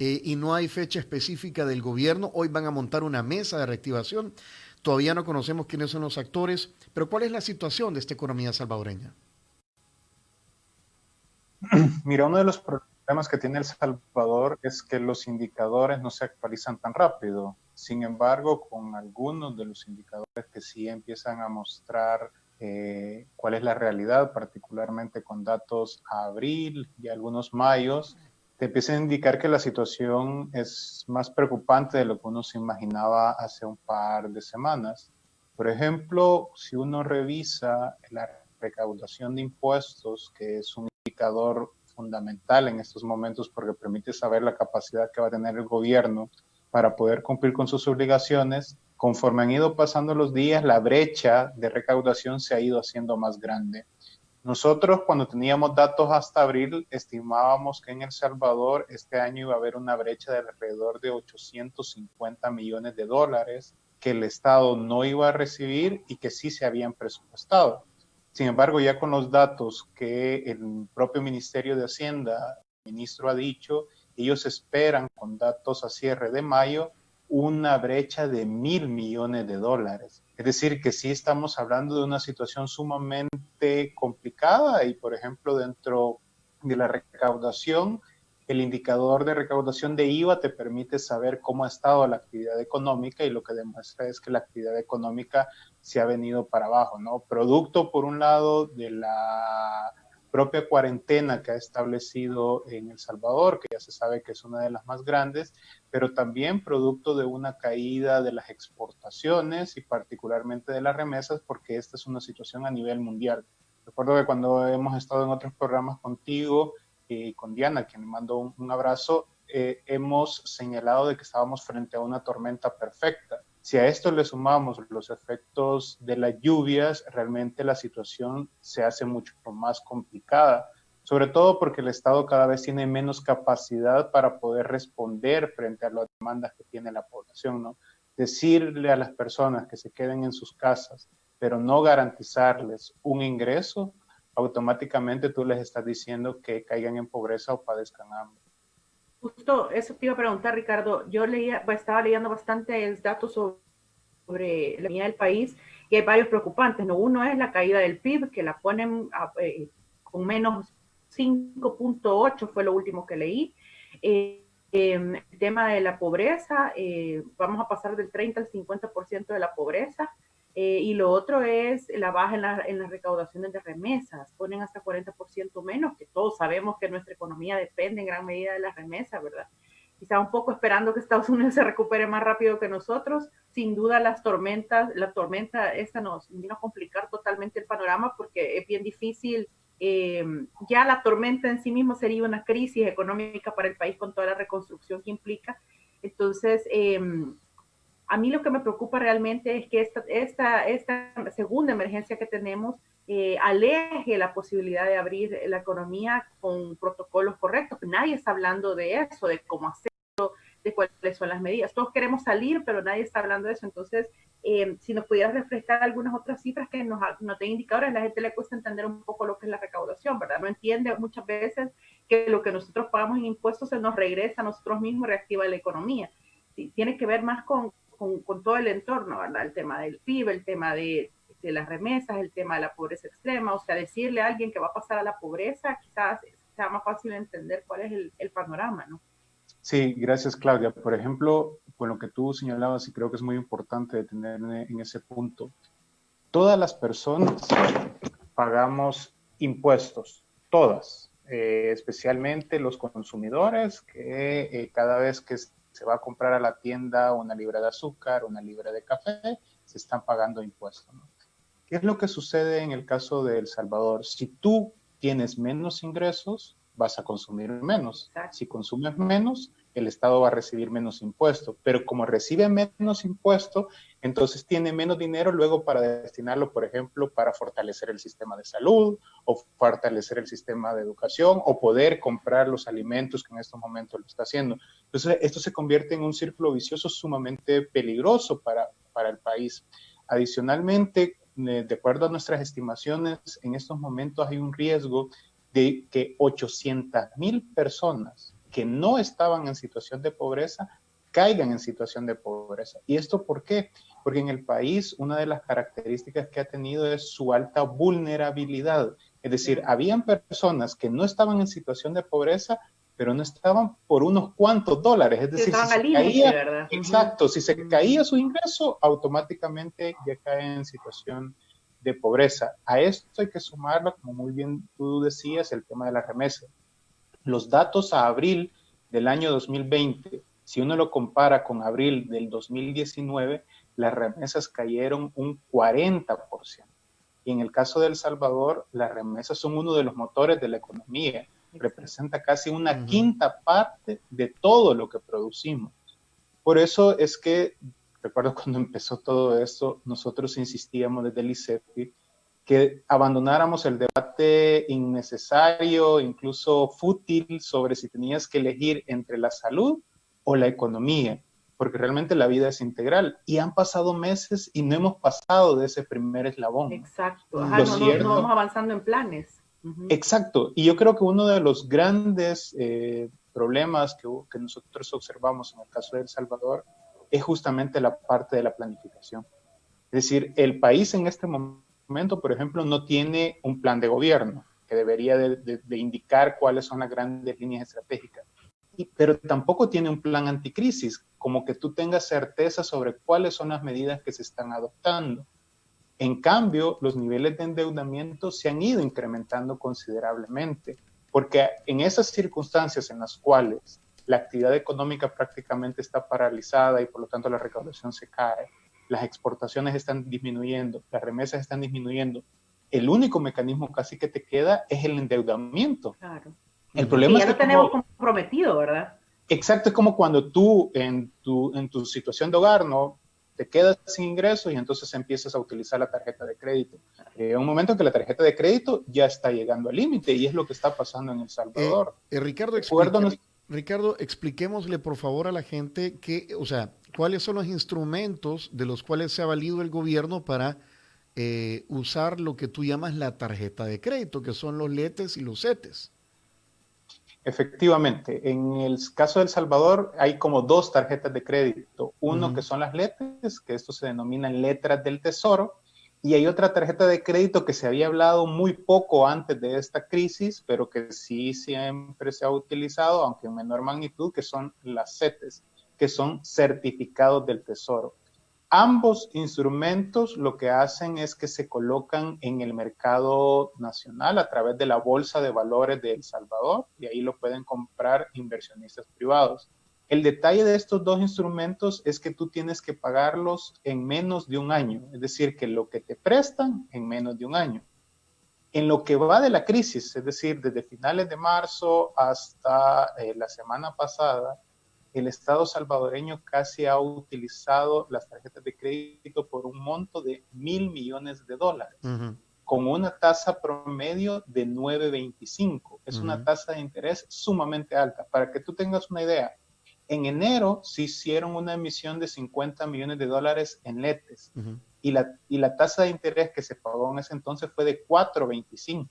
y no hay fecha específica del gobierno. Hoy van a montar una mesa de reactivación. Todavía no conocemos quiénes son los actores, pero ¿cuál es la situación de esta economía salvadoreña? Mira, uno de los problemas que tiene El Salvador es que los indicadores no se actualizan tan rápido. Sin embargo, con algunos de los indicadores que sí empiezan a mostrar cuál es la realidad, particularmente con datos a abril y algunos mayos, te empiezan a indicar que la situación es más preocupante de lo que uno se imaginaba hace un par de semanas. Por ejemplo, si uno revisa la recaudación de impuestos, que es un indicador fundamental en estos momentos porque permite saber la capacidad que va a tener el gobierno para poder cumplir con sus obligaciones, conforme han ido pasando los días, la brecha de recaudación se ha ido haciendo más grande. Nosotros, cuando teníamos datos hasta abril, estimábamos que en El Salvador este año iba a haber una brecha de alrededor de 850 millones de dólares que el Estado no iba a recibir y que sí se habían presupuestado. Sin embargo, ya con los datos que el propio Ministerio de Hacienda, el ministro ha dicho, ellos esperan con datos a cierre de mayo una brecha de 1.000 millones de dólares. Es decir, que sí estamos hablando de una situación sumamente complicada y, por ejemplo, dentro de la recaudación, el indicador de recaudación de IVA te permite saber cómo ha estado la actividad económica y lo que demuestra es que la actividad económica se ha venido para abajo, ¿no? Producto, por un lado, de la propia cuarentena que ha establecido en El Salvador, que ya se sabe que es una de las más grandes, pero también producto de una caída de las exportaciones y particularmente de las remesas, porque esta es una situación a nivel mundial. Recuerdo que cuando hemos estado en otros programas contigo y con Diana, a quien le mando un abrazo, hemos señalado de que estábamos frente a una tormenta perfecta. Si a esto le sumamos los efectos de las lluvias, realmente la situación se hace mucho más complicada, sobre todo porque el Estado cada vez tiene menos capacidad para poder responder frente a las demandas que tiene la población, ¿no? Decirle a las personas que se queden en sus casas, pero no garantizarles un ingreso, automáticamente tú les estás diciendo que caigan en pobreza o padezcan hambre. Justo eso te iba a preguntar, Ricardo. Yo estaba leyendo bastante datos sobre la economía del país y hay varios preocupantes, ¿no? Uno es la caída del PIB, que la ponen con menos 5.8, fue lo último que leí. El tema de la pobreza, vamos a pasar del 30 al 50% de la pobreza. Y lo otro es la baja en las recaudaciones de remesas, ponen hasta 40% menos, que todos sabemos que nuestra economía depende en gran medida de las remesas, ¿verdad? Quizá un poco esperando que Estados Unidos se recupere más rápido que nosotros. Sin duda la tormenta esta nos vino a complicar totalmente el panorama porque es bien difícil. Ya la tormenta en sí mismo sería una crisis económica para el país con toda la reconstrucción que implica. Entonces, a mí lo que me preocupa realmente es que esta segunda emergencia que tenemos aleje la posibilidad de abrir la economía con protocolos correctos. Nadie está hablando de eso, de cómo hacerlo, de cuáles son las medidas. Todos queremos salir, pero nadie está hablando de eso. Entonces, si nos pudieras refrescar algunas otras cifras que nos den indicadores, a la gente le cuesta entender un poco lo que es la recaudación, ¿verdad? No entiende muchas veces que lo que nosotros pagamos en impuestos se nos regresa a nosotros mismos y reactiva la economía. Sí, tiene que ver más con todo el entorno, ¿verdad? El tema del PIB, el tema de las remesas, el tema de la pobreza extrema, o sea, decirle a alguien que va a pasar a la pobreza, quizás sea más fácil entender cuál es el panorama, ¿no? Sí, gracias Claudia. Por ejemplo, con lo que tú señalabas, y creo que es muy importante detener en ese punto, todas las personas pagamos impuestos, todas, especialmente los consumidores, que cada vez que se va a comprar a la tienda una libra de azúcar, una libra de café, se están pagando impuestos, ¿no? ¿Qué es lo que sucede en el caso de El Salvador? Si tú tienes menos ingresos, vas a consumir menos. Exacto. Si consumes menos, el Estado va a recibir menos impuestos. Pero como recibe menos impuestos, entonces tiene menos dinero luego para destinarlo, por ejemplo, para fortalecer el sistema de salud o fortalecer el sistema de educación o poder comprar los alimentos que en estos momentos lo está haciendo. Entonces, esto se convierte en un círculo vicioso sumamente peligroso para el país. Adicionalmente, de acuerdo a nuestras estimaciones, en estos momentos hay un riesgo de que 800,000 personas que no estaban en situación de pobreza caigan en situación de pobreza. ¿Y esto por qué? Porque en el país una de las características que ha tenido es su alta vulnerabilidad. Es decir, habían personas que no estaban en situación de pobreza, pero no estaban por unos cuantos dólares. Es decir, estaban si al se límite, caía, ¿verdad? exacto, si se caía su ingreso, automáticamente ya cae en situación de pobreza. A esto hay que sumarlo, como muy bien tú decías, el tema de la remesa. Los datos a abril del año 2020, si uno lo compara con abril del 2019, las remesas cayeron un 40%. Y en el caso de El Salvador, las remesas son uno de los motores de la economía. Representa casi una quinta parte de todo lo que producimos. Por eso es que, recuerdo cuando empezó todo esto, nosotros insistíamos desde el ICEFI que abandonáramos el debate innecesario, incluso fútil, sobre si tenías que elegir entre la salud o la economía, porque realmente la vida es integral. Y han pasado meses y no hemos pasado de ese primer eslabón. Exacto. Ajá, No vamos avanzando en planes. Exacto. Y yo creo que uno de los grandes problemas que nosotros observamos en el caso de El Salvador es justamente la parte de la planificación. Es decir, el país en este momento, por ejemplo, no tiene un plan de gobierno que debería de indicar cuáles son las grandes líneas estratégicas, pero tampoco tiene un plan anticrisis, como que tú tengas certeza sobre cuáles son las medidas que se están adoptando. En cambio, los niveles de endeudamiento se han ido incrementando considerablemente, porque en esas circunstancias en las cuales la actividad económica prácticamente está paralizada y por lo tanto la recaudación se cae, las exportaciones están disminuyendo, las remesas están disminuyendo, el único mecanismo casi que te queda es el endeudamiento. Claro. El problema ya es que lo tenemos comprometido, ¿verdad? Exacto, es como cuando tú en tu situación de hogar no te quedas sin ingresos y entonces empiezas a utilizar la tarjeta de crédito. Un momento que la tarjeta de crédito ya está llegando al límite y es lo que está pasando en El Salvador. Ricardo, expliquémosle por favor a la gente cuáles son los instrumentos de los cuales se ha valido el gobierno para usar lo que tú llamas la tarjeta de crédito, que son los LETES y los CETES. Efectivamente, en el caso de El Salvador hay como dos tarjetas de crédito. Uno que son las LETES, que esto se denominan letras del tesoro, y hay otra tarjeta de crédito que se había hablado muy poco antes de esta crisis, pero que sí siempre se ha utilizado, aunque en menor magnitud, que son las CETES, que son certificados del tesoro. Ambos instrumentos lo que hacen es que se colocan en el mercado nacional a través de la Bolsa de Valores de El Salvador y ahí lo pueden comprar inversionistas privados. El detalle de estos dos instrumentos es que tú tienes que pagarlos en menos de un año, es decir, que lo que te prestan en menos de un año. En lo que va de la crisis, es decir, desde finales de marzo hasta la semana pasada, el Estado salvadoreño casi ha utilizado las tarjetas de crédito por un monto de $1,000 millones, con una tasa promedio de 9.25. Es una tasa de interés sumamente alta. Para que tú tengas una idea, en enero se hicieron una emisión de $50 millones en LETES y la tasa de interés que se pagó en ese entonces fue de 4.25.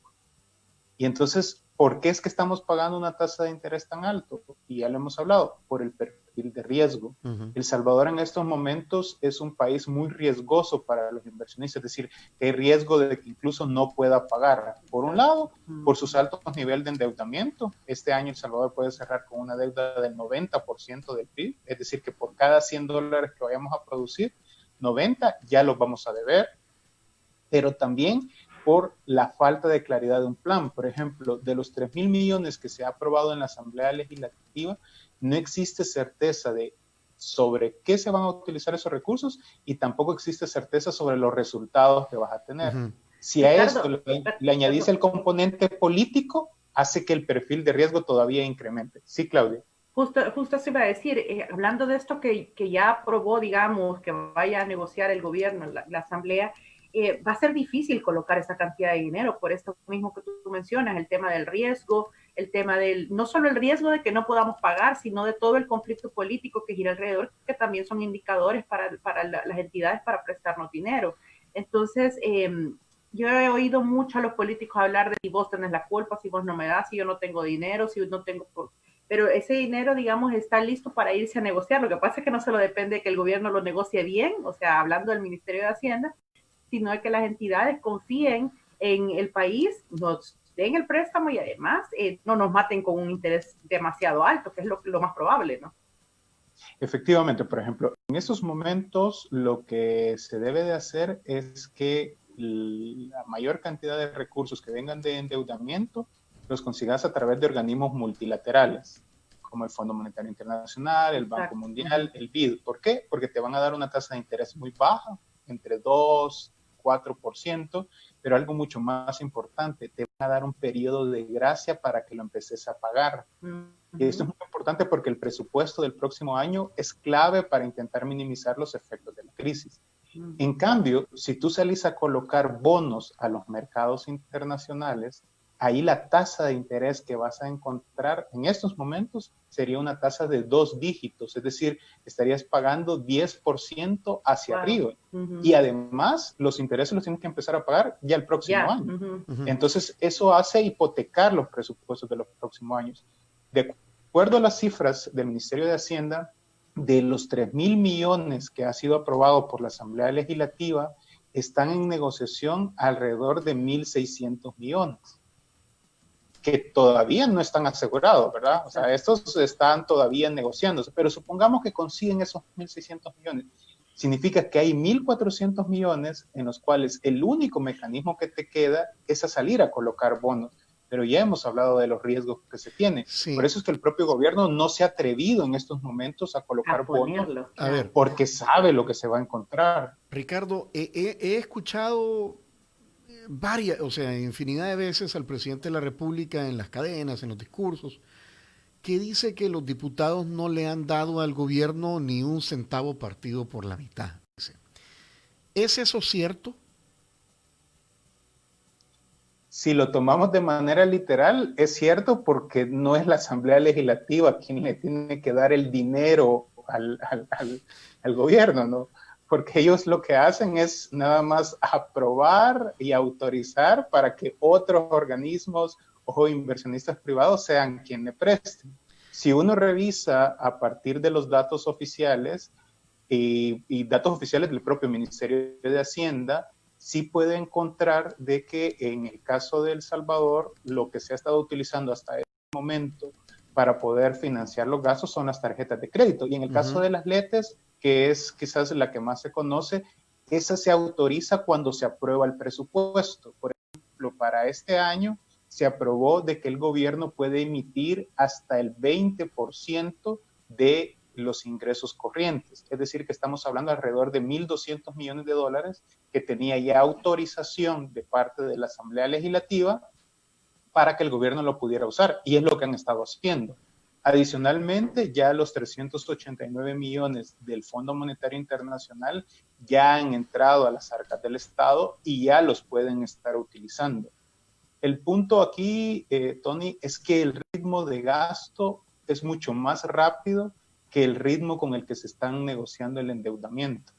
Y entonces, ¿por qué es que estamos pagando una tasa de interés tan alto? Y ya lo hemos hablado, por el perfil de riesgo. El Salvador en estos momentos es un país muy riesgoso para los inversionistas, es decir, que hay riesgo de que incluso no pueda pagar. Por un lado, por sus altos niveles de endeudamiento. Este año El Salvador puede cerrar con una deuda del 90% del PIB, es decir, que por cada $100 que vayamos a producir, 90 ya los vamos a deber. Pero también por la falta de claridad de un plan. Por ejemplo, de los 3.000 millones que se ha aprobado en la Asamblea Legislativa, no existe certeza sobre qué se van a utilizar esos recursos y tampoco existe certeza sobre los resultados que vas a tener. Si a esto le añadís el componente político, hace que el perfil de riesgo todavía incremente. Sí, Claudia. Justo se iba a decir, hablando de esto que ya aprobó, digamos, que vaya a negociar el gobierno, la Asamblea, va a ser difícil colocar esa cantidad de dinero por esto mismo que tú mencionas, el tema del riesgo, el tema no solo el riesgo de que no podamos pagar, sino de todo el conflicto político que gira alrededor, que también son indicadores para las entidades para prestarnos dinero. Entonces, yo he oído mucho a los políticos hablar de si vos tenés la culpa, si vos no me das, si yo no tengo dinero, si no tengo pero ese dinero, digamos, está listo para irse a negociar. Lo que pasa es que no solo depende de que el gobierno lo negocie bien, o sea, hablando del Ministerio de Hacienda, sino de que las entidades confíen en el país, nos den el préstamo y además no nos maten con un interés demasiado alto, que es lo más probable, ¿no? Efectivamente, por ejemplo, en esos momentos lo que se debe de hacer es que la mayor cantidad de recursos que vengan de endeudamiento los consigas a través de organismos multilaterales, como el Fondo Monetario Internacional, el Banco Mundial, el BID. ¿Por qué? Porque te van a dar una tasa de interés muy baja, entre 2 y 4%, pero algo mucho más importante, te van a dar un periodo de gracia para que lo empeces a pagar. Y esto es muy importante porque el presupuesto del próximo año es clave para intentar minimizar los efectos de la crisis. En cambio, si tú salís a colocar bonos a los mercados internacionales, ahí la tasa de interés que vas a encontrar en estos momentos sería una tasa de 2 dígitos, es decir, estarías pagando 10% hacia arriba. Y además, los intereses los tienes que empezar a pagar ya el próximo año. Entonces, eso hace hipotecar los presupuestos de los próximos años. De acuerdo a las cifras del Ministerio de Hacienda, de los 3.000 millones que ha sido aprobado por la Asamblea Legislativa, están en negociación alrededor de 1.600 millones, que todavía no están asegurados, ¿verdad? O sea, estos están todavía negociándose, pero supongamos que consiguen esos 1.600 millones. Significa que hay 1.400 millones en los cuales el único mecanismo que te queda es a salir a colocar bonos. Pero ya hemos hablado de los riesgos que se tienen. Sí. Por eso es que el propio gobierno no se ha atrevido en estos momentos a colocar bonos, porque sabe lo que se va a encontrar. Ricardo, he escuchado infinidad de veces al presidente de la República en las cadenas, en los discursos, que dice que los diputados no le han dado al gobierno ni un centavo partido por la mitad. ¿Es eso cierto? Si lo tomamos de manera literal, es cierto, porque no es la Asamblea Legislativa quien le tiene que dar el dinero al gobierno, ¿no? Porque ellos lo que hacen es nada más aprobar y autorizar para que otros organismos o inversionistas privados sean quienes le presten. Si uno revisa a partir de los datos oficiales y datos oficiales del propio Ministerio de Hacienda, sí puede encontrar de que en el caso de El Salvador, lo que se ha estado utilizando hasta este momento para poder financiar los gastos son las tarjetas de crédito. Y en el caso de las LETES, que es quizás la que más se conoce, esa se autoriza cuando se aprueba el presupuesto. Por ejemplo, para este año se aprobó de que el gobierno puede emitir hasta el 20% de los ingresos corrientes. Es decir, que estamos hablando alrededor de 1.200 millones de dólares que tenía ya autorización de parte de la Asamblea Legislativa para que el gobierno lo pudiera usar. Y es lo que han estado haciendo. Adicionalmente, ya los 389 millones del Fondo Monetario Internacional ya han entrado a las arcas del Estado y ya los pueden estar utilizando. El punto aquí, Tony, es que el ritmo de gasto es mucho más rápido que el ritmo con el que se están negociando el endeudamiento.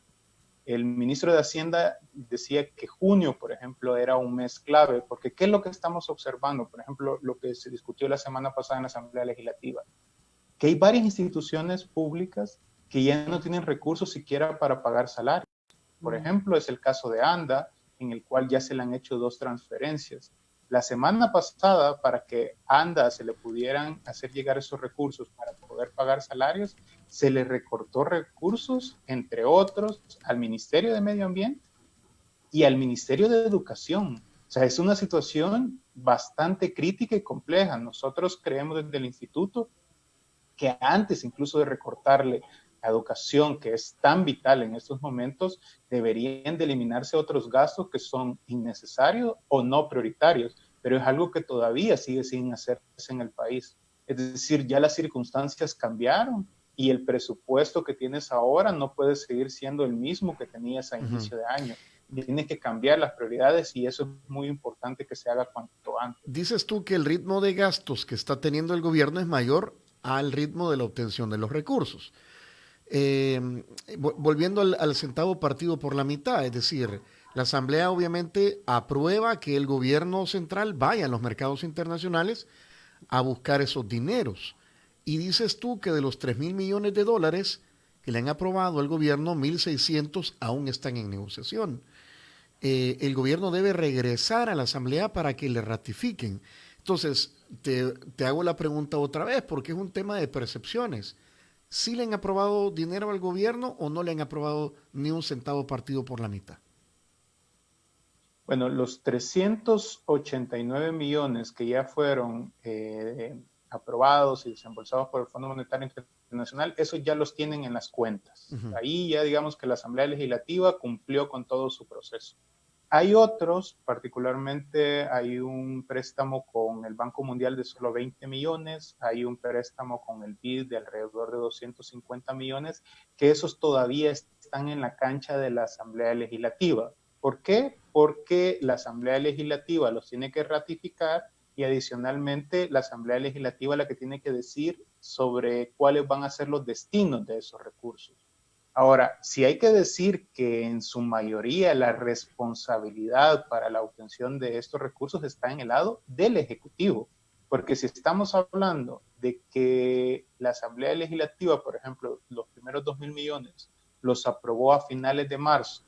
El ministro de Hacienda decía que junio, por ejemplo, era un mes clave, porque ¿qué es lo que estamos observando? Por ejemplo, lo que se discutió la semana pasada en la Asamblea Legislativa, que hay varias instituciones públicas que ya no tienen recursos siquiera para pagar salarios. Por ejemplo, es el caso de ANDA, en el cual ya se le han hecho 2 transferencias. La semana pasada, para que ANDA se le pudieran hacer llegar esos recursos para poder pagar salarios, se le recortó recursos, entre otros, al Ministerio de Medio Ambiente y al Ministerio de Educación. O sea, es una situación bastante crítica y compleja. Nosotros creemos desde el instituto que antes incluso de recortarle a educación, que es tan vital en estos momentos, deberían de eliminarse otros gastos que son innecesarios o no prioritarios, pero es algo que todavía sigue sin hacerse en el país. Es decir, ya las circunstancias cambiaron y el presupuesto que tienes ahora no puede seguir siendo el mismo que tenías a inicio de año. Tienes que cambiar las prioridades y eso es muy importante que se haga cuanto antes. Dices tú que el ritmo de gastos que está teniendo el gobierno es mayor al ritmo de la obtención de los recursos. Volviendo al centavo partido por la mitad, es decir, la Asamblea obviamente aprueba que el gobierno central vaya a los mercados internacionales a buscar esos dineros. Y dices tú que de los 3.000 millones de dólares que le han aprobado al gobierno, 1.600 aún están en negociación. El gobierno debe regresar a la Asamblea para que le ratifiquen. Entonces, te hago la pregunta otra vez, porque es un tema de percepciones. ¿Sí le han aprobado dinero al gobierno o no le han aprobado ni un centavo partido por la mitad? Bueno, los 389 millones que ya fueron aprobados y desembolsados por el Fondo Monetario Internacional, esos ya los tienen en las cuentas. Ahí ya digamos que la Asamblea Legislativa cumplió con todo su proceso. Hay otros, particularmente hay un préstamo con el Banco Mundial de solo 20 millones, hay un préstamo con el BID de alrededor de 250 millones, que esos todavía están en la cancha de la Asamblea Legislativa. ¿Por qué? Porque la Asamblea Legislativa los tiene que ratificar y adicionalmente la Asamblea Legislativa es la que tiene que decir sobre cuáles van a ser los destinos de esos recursos. Ahora, si hay que decir que en su mayoría la responsabilidad para la obtención de estos recursos está en el lado del Ejecutivo, porque si estamos hablando de que la Asamblea Legislativa, por ejemplo, los primeros 2.000 millones los aprobó a finales de marzo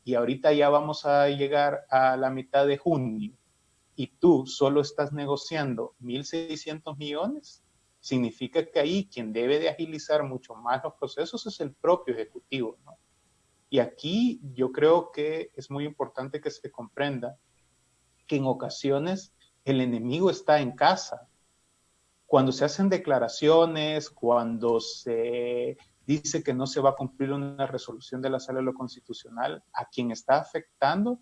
y ahorita ya vamos a llegar a la mitad de junio y tú solo estás negociando 1.600 millones, significa que ahí quien debe de agilizar mucho más los procesos es el propio Ejecutivo, ¿no? Y aquí yo creo que es muy importante que se comprenda que en ocasiones el enemigo está en casa. Cuando se hacen declaraciones, cuando se dice que no se va a cumplir una resolución de la Sala de lo Constitucional, a quien está afectando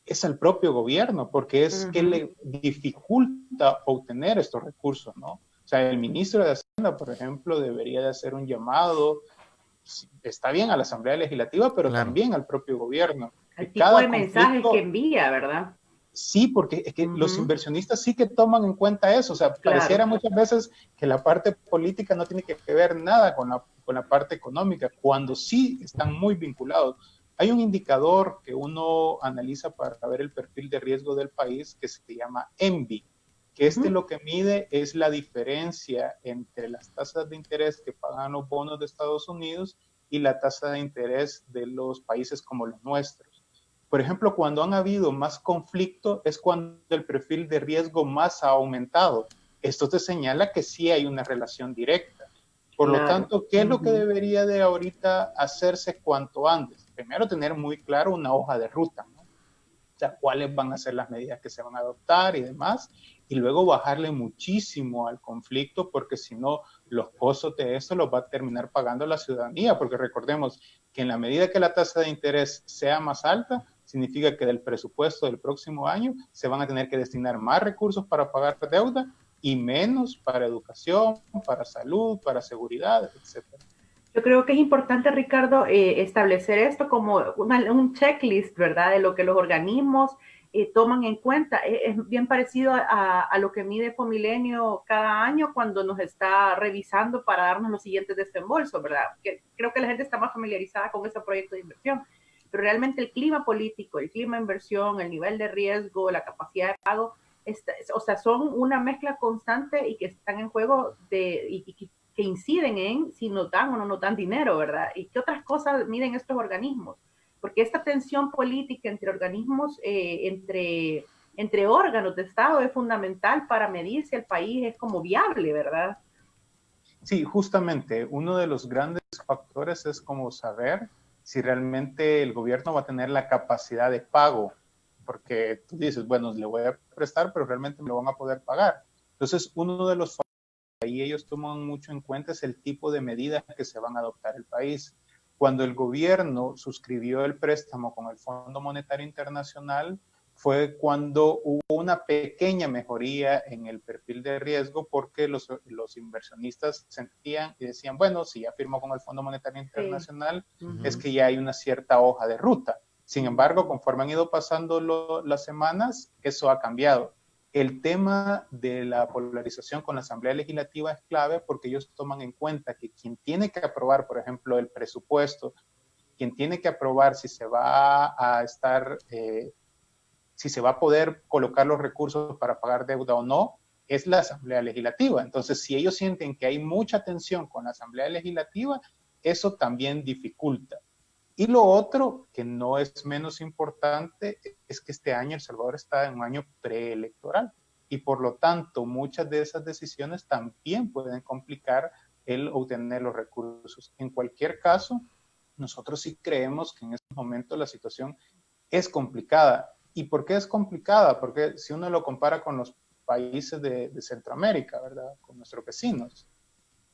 es al propio gobierno, porque es que le dificulta obtener estos recursos, ¿no? O sea, el ministro de Hacienda, por ejemplo, debería de hacer un llamado, está bien a la Asamblea Legislativa, pero también al propio gobierno. El tipo de mensajes que envía, ¿verdad? Sí, porque es que los inversionistas sí que toman en cuenta eso. O sea, pareciera muchas veces que la parte política no tiene que ver nada con la parte económica, cuando sí están muy vinculados. Hay un indicador que uno analiza para ver el perfil de riesgo del país que se llama ENVI, que lo que mide es la diferencia entre las tasas de interés que pagan los bonos de Estados Unidos y la tasa de interés de los países como los nuestros. Por ejemplo, cuando han habido más conflicto es cuando el perfil de riesgo más ha aumentado. Esto te señala que sí hay una relación directa. Por lo tanto, ¿qué es lo que debería de ahorita hacerse cuanto antes? Primero, tener muy claro una hoja de ruta, ¿no? O sea, cuáles van a ser las medidas que se van a adoptar y demás, y luego bajarle muchísimo al conflicto, porque si no, los costos de eso los va a terminar pagando la ciudadanía, porque recordemos que en la medida que la tasa de interés sea más alta, significa que del presupuesto del próximo año se van a tener que destinar más recursos para pagar deuda y menos para educación, para salud, para seguridad, etcétera. Yo creo que es importante, Ricardo, establecer esto como un checklist, ¿verdad? De lo que los organismos toman en cuenta. Es bien parecido a lo que mide Fomilenio cada año cuando nos está revisando para darnos los siguientes desembolsos, ¿verdad? Que creo que la gente está más familiarizada con ese proyecto de inversión. Pero realmente el clima político, el clima de inversión, el nivel de riesgo, la capacidad de pago, o sea, son una mezcla constante y que están en juego que inciden en si nos dan o no nos dan dinero, ¿verdad? ¿Y qué otras cosas miden estos organismos? Porque esta tensión política entre organismos, entre órganos de Estado es fundamental para medir si el país es como viable, ¿verdad? Sí, justamente, uno de los grandes factores es como saber si realmente el gobierno va a tener la capacidad de pago, porque tú dices, bueno, le voy a prestar, pero realmente me lo van a poder pagar. Entonces, uno de los factores que ahí ellos toman mucho en cuenta es el tipo de medidas que se van a adoptar el país. Cuando el gobierno suscribió el préstamo con el Fondo Monetario Internacional, fue cuando hubo una pequeña mejoría en el perfil de riesgo porque los inversionistas sentían y decían, bueno, si ya firmó con el Fondo Monetario Internacional, es que ya hay una cierta hoja de ruta. Sin embargo, conforme han ido pasando las semanas, eso ha cambiado. El tema de la polarización con la Asamblea Legislativa es clave porque ellos toman en cuenta que quien tiene que aprobar, por ejemplo, el presupuesto, quien tiene que aprobar si se va a estar... si se va a poder colocar los recursos para pagar deuda o no, es la Asamblea Legislativa. Entonces, si ellos sienten que hay mucha tensión con la Asamblea Legislativa, eso también dificulta. Y lo otro, que no es menos importante, es que este año El Salvador está en un año preelectoral y por lo tanto muchas de esas decisiones también pueden complicar el obtener los recursos. En cualquier caso, nosotros sí creemos que en este momento la situación es complicada. ¿Y por qué es complicada? Porque si uno lo compara con los países de Centroamérica, ¿verdad? Con nuestros vecinos,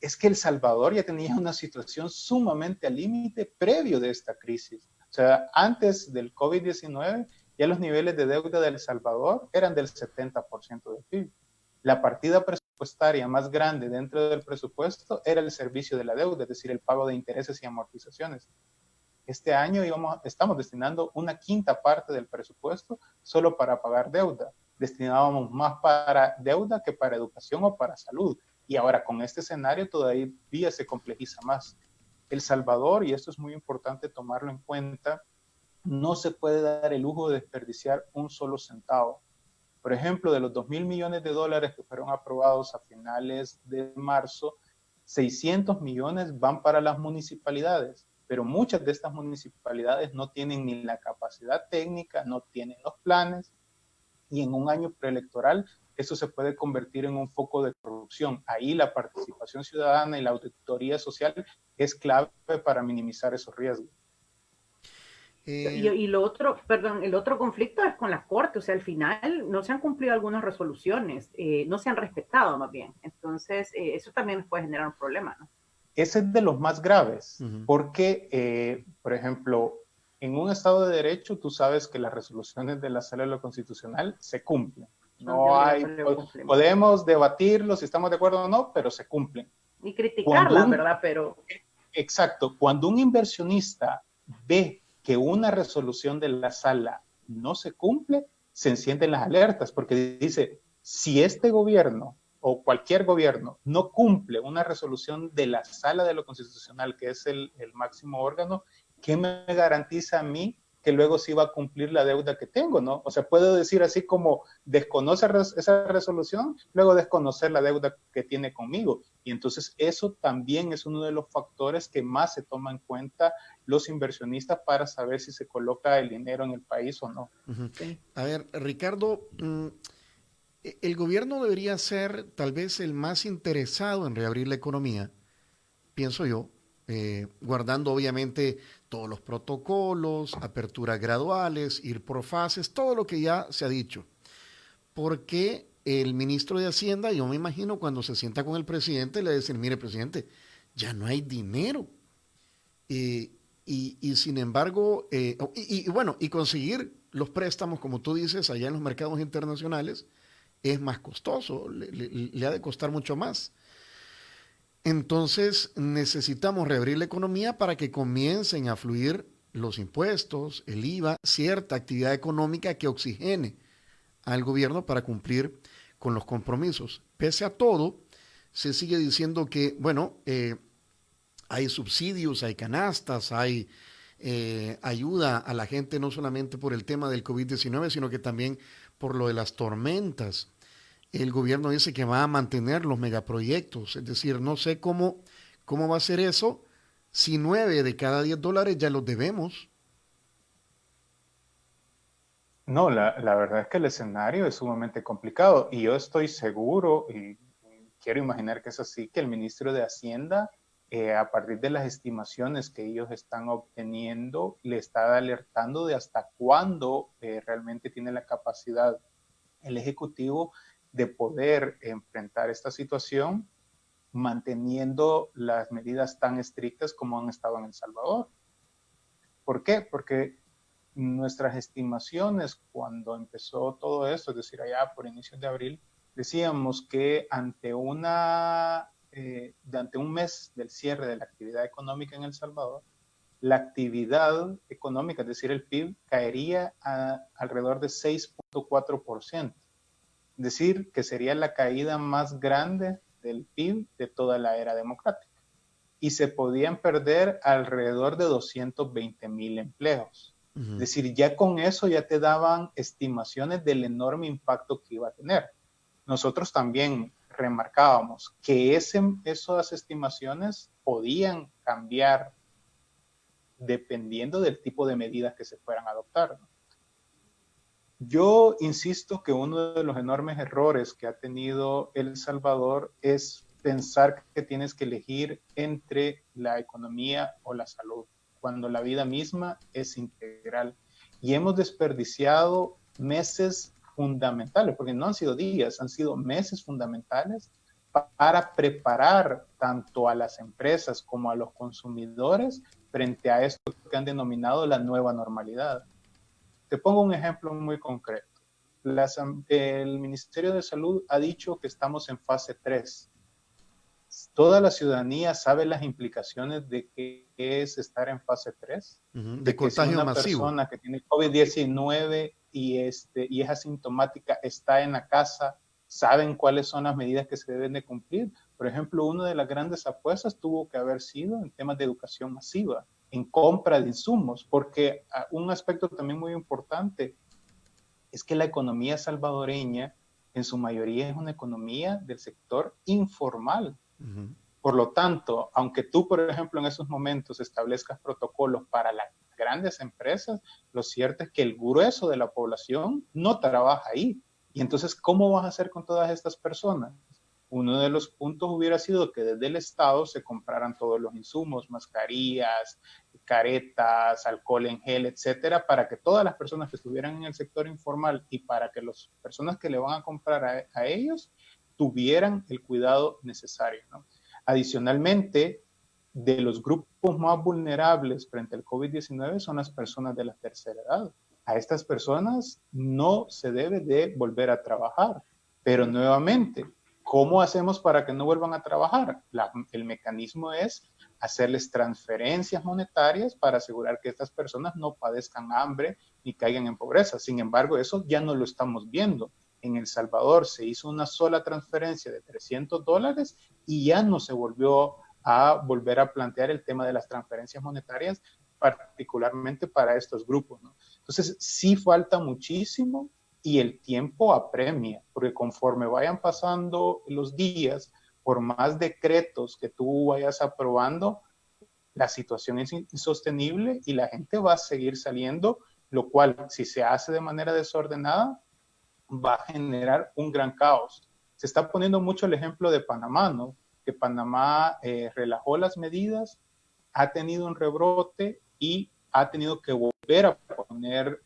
es que El Salvador ya tenía una situación sumamente al límite previo de esta crisis. O sea, antes del COVID-19, ya los niveles de deuda de El Salvador eran del 70% del PIB. La partida presupuestaria más grande dentro del presupuesto era el servicio de la deuda, es decir, el pago de intereses y amortizaciones. Este año estamos destinando una quinta parte del presupuesto solo para pagar deuda. Destinábamos más para deuda que para educación o para salud. Y ahora con este escenario todavía se complejiza más. El Salvador, y esto es muy importante tomarlo en cuenta, no se puede dar el lujo de desperdiciar un solo centavo. Por ejemplo, de los 2.000 millones de dólares que fueron aprobados a finales de marzo, 600 millones van para las municipalidades, pero muchas de estas municipalidades no tienen ni la capacidad técnica, no tienen los planes, y en un año preelectoral eso se puede convertir en un foco de corrupción. Ahí la participación ciudadana y la auditoría social es clave para minimizar esos riesgos. Y lo otro, perdón, el otro conflicto es con la Corte, o sea, al final no se han cumplido algunas resoluciones, no se han respetado más bien, entonces eso también puede generar un problema, ¿no? Ese es de los más graves, porque, por ejemplo, en un Estado de Derecho tú sabes que las resoluciones de la Sala de lo Constitucional se cumplen. No hay, podemos debatirlo si estamos de acuerdo o no, pero se cumplen. Y criticarla, ¿verdad? Pero... Exacto. Cuando un inversionista ve que una resolución de la sala no se cumple, se encienden las alertas, porque dice, si este gobierno o cualquier gobierno no cumple una resolución de la sala de lo constitucional, que es el máximo órgano, ¿qué me garantiza a mí que luego sí va a cumplir la deuda que tengo, ¿no? O sea, puedo decir así como desconocer esa resolución, luego desconocer la deuda que tiene conmigo. Y entonces eso también es uno de los factores que más se toma en cuenta los inversionistas para saber si se coloca el dinero en el país o no. Sí. A ver, Ricardo, el gobierno debería ser tal vez el más interesado en reabrir la economía, pienso yo, guardando obviamente todos los protocolos, aperturas graduales, ir por fases, todo lo que ya se ha dicho. Porque el ministro de Hacienda, yo me imagino cuando se sienta con el presidente, le va a decir, mire presidente, ya no hay dinero. Y sin embargo, bueno, y conseguir los préstamos, como tú dices, allá en los mercados internacionales, es más costoso, le ha de costar mucho más. Entonces necesitamos reabrir la economía para que comiencen a fluir los impuestos, el IVA, cierta actividad económica que oxigene al gobierno para cumplir con los compromisos. Pese a todo, se sigue diciendo que, bueno, hay subsidios, hay canastas, hay ayuda a la gente no solamente por el tema del COVID-19, sino que también por lo de las tormentas. El gobierno dice que va a mantener los megaproyectos, es decir, no sé cómo va a ser eso si 9 de cada 10 dólares ya los debemos. No, la verdad es que el escenario es sumamente complicado y yo estoy seguro y quiero imaginar que es así, que el ministro de Hacienda, a partir de las estimaciones que ellos están obteniendo, le está alertando de hasta cuándo realmente tiene la capacidad el Ejecutivo de poder enfrentar esta situación manteniendo las medidas tan estrictas como han estado en El Salvador. ¿Por qué? Porque nuestras estimaciones cuando empezó todo esto, es decir, allá por inicios de abril, decíamos que ante un mes del cierre de la actividad económica en El Salvador, la actividad económica, es decir, el PIB, caería a alrededor de 6.4%. Es decir, que sería la caída más grande del PIB de toda la era democrática. Y se podían perder alrededor de 220,000 empleos. Es decir, ya con eso ya te daban estimaciones del enorme impacto que iba a tener. nosotros también remarcábamos que esas estimaciones podían cambiar dependiendo del tipo de medidas que se fueran a adoptar, ¿no? Yo insisto que uno de los enormes errores que ha tenido El Salvador es pensar que tienes que elegir entre la economía o la salud, cuando la vida misma es integral. Y hemos desperdiciado meses fundamentales, porque no han sido días, han sido meses fundamentales para preparar tanto a las empresas como a los consumidores frente a esto que han denominado la nueva normalidad. Te pongo un ejemplo muy concreto. El Ministerio de Salud ha dicho que estamos en fase 3. Toda la ciudadanía sabe las implicaciones de qué es estar en fase 3. De contagio si una masivo. Persona que tiene COVID-19 y es asintomática está en la casa, saben cuáles son las medidas que se deben de cumplir. Por ejemplo, una de las grandes apuestas tuvo que haber sido en temas de educación masiva, en compra de insumos, porque un aspecto también muy importante es que la economía salvadoreña en su mayoría es una economía del sector informal. Uh-huh. Por lo tanto, aunque tú, por ejemplo, en esos momentos establezcas protocolos para las grandes empresas, lo cierto es que el grueso de la población no trabaja ahí. Y entonces, ¿cómo vas a hacer con todas estas personas? Uno de los puntos hubiera sido que desde el Estado se compraran todos los insumos, mascarillas, caretas, alcohol en gel, etcétera, para que todas las personas que estuvieran en el sector informal y para que las personas que le van a comprar a ellos tuvieran el cuidado necesario, ¿no? Adicionalmente, de los grupos más vulnerables frente al COVID-19 son las personas de la tercera edad. A estas personas no se debe de volver a trabajar, pero nuevamente, ¿cómo hacemos para que no vuelvan a trabajar? El mecanismo es hacerles transferencias monetarias para asegurar que estas personas no padezcan hambre ni caigan en pobreza. Sin embargo, eso ya no lo estamos viendo. En El Salvador se hizo una sola transferencia de $300 y ya no se volvió a plantear el tema de las transferencias monetarias, particularmente para estos grupos, ¿no? Entonces, sí falta muchísimo y el tiempo apremia, porque conforme vayan pasando los días, por más decretos que tú vayas aprobando, la situación es insostenible y la gente va a seguir saliendo, lo cual, si se hace de manera desordenada, va a generar un gran caos. Se está poniendo mucho el ejemplo de Panamá, ¿no? Que Panamá relajó las medidas, ha tenido un rebrote y ha tenido que volver a poner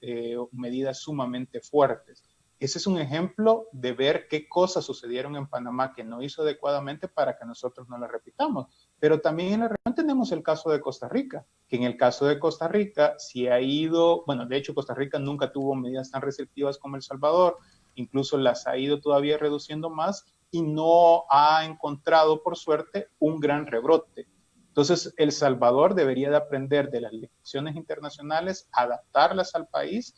medidas sumamente fuertes. Ese es un ejemplo de ver qué cosas sucedieron en Panamá que no hizo adecuadamente para que nosotros no las repitamos. Pero también en la región tenemos el caso de Costa Rica, que en el caso de Costa Rica sí ha ido, bueno, de hecho Costa Rica nunca tuvo medidas tan restrictivas como El Salvador, incluso las ha ido todavía reduciendo más y no ha encontrado, por suerte, un gran rebrote. Entonces, El Salvador debería de aprender de las lecciones internacionales, adaptarlas al país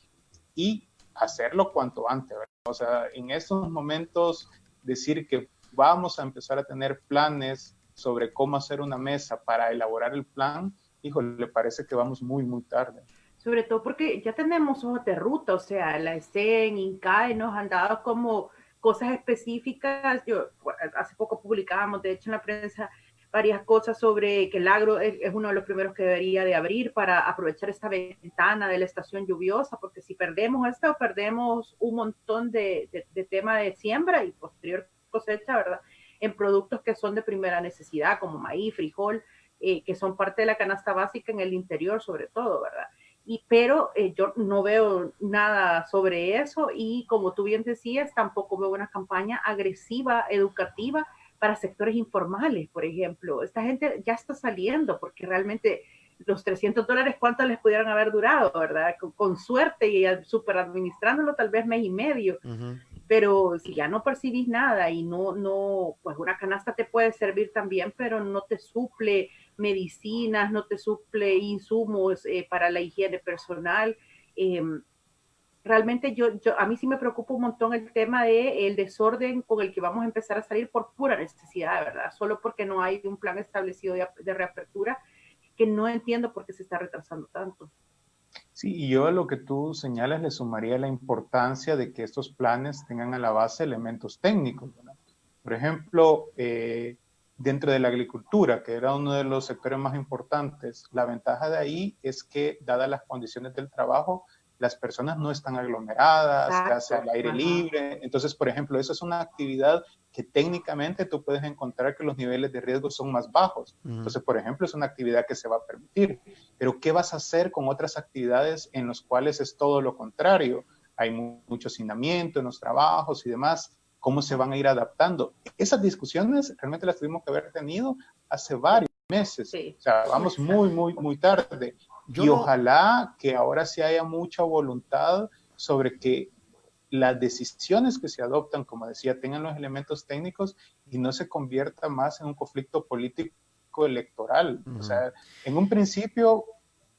y hacerlo cuanto antes, ¿verdad? O sea, en estos momentos decir que vamos a empezar a tener planes sobre cómo hacer una mesa para elaborar el plan, híjole, parece que vamos muy, muy tarde. Sobre todo porque ya tenemos hojas de ruta, o sea, la ESEN, INCAE nos han dado como cosas específicas. Yo hace poco publicábamos, de hecho en la prensa, varias cosas sobre que el agro es uno de los primeros que debería de abrir para aprovechar esta ventana de la estación lluviosa, porque si perdemos esto, perdemos un montón de tema de siembra y posterior cosecha, ¿verdad? En productos que son de primera necesidad, como maíz, frijol, que son parte de la canasta básica en el interior sobre todo, ¿verdad? Pero yo no veo nada sobre eso y como tú bien decías, tampoco veo una campaña agresiva, educativa, para sectores informales, por ejemplo. Esta gente ya está saliendo porque realmente los $300, ¿cuánto les pudieran haber durado, verdad? Con suerte y super administrándolo tal vez mes y medio. Uh-huh. Pero si ya no percibís nada y no, pues una canasta te puede servir también, pero no te suple medicinas, no te suple insumos para la higiene personal. Realmente a mí sí me preocupa un montón el tema del desorden con el que vamos a empezar a salir por pura necesidad, ¿verdad? Solo porque no hay un plan establecido de reapertura, que no entiendo por qué se está retrasando tanto. Sí, y yo a lo que tú señalas le sumaría la importancia de que estos planes tengan a la base elementos técnicos, ¿verdad? Por ejemplo, dentro de la agricultura, que era uno de los sectores más importantes, la ventaja de ahí es que, dadas las condiciones del trabajo, las personas no están aglomeradas, se hace Exacto. al aire Ajá. libre. Entonces, por ejemplo, eso es una actividad que técnicamente tú puedes encontrar que los niveles de riesgo son más bajos. Ujú. Entonces, por ejemplo, es una actividad que se va a permitir. Pero ¿qué vas a hacer con otras actividades en las cuales es todo lo contrario? Hay mucho hacinamiento en los trabajos y demás. ¿Cómo se van a ir adaptando? Esas discusiones realmente las tuvimos que haber tenido hace varios meses. Sí, O sea, vamos exacto. muy tarde. Yo Y no, ojalá que ahora sí haya mucha voluntad sobre que las decisiones que se adoptan, como decía, tengan los elementos técnicos y no se convierta más en un conflicto político electoral. O ujú. sea, en un principio,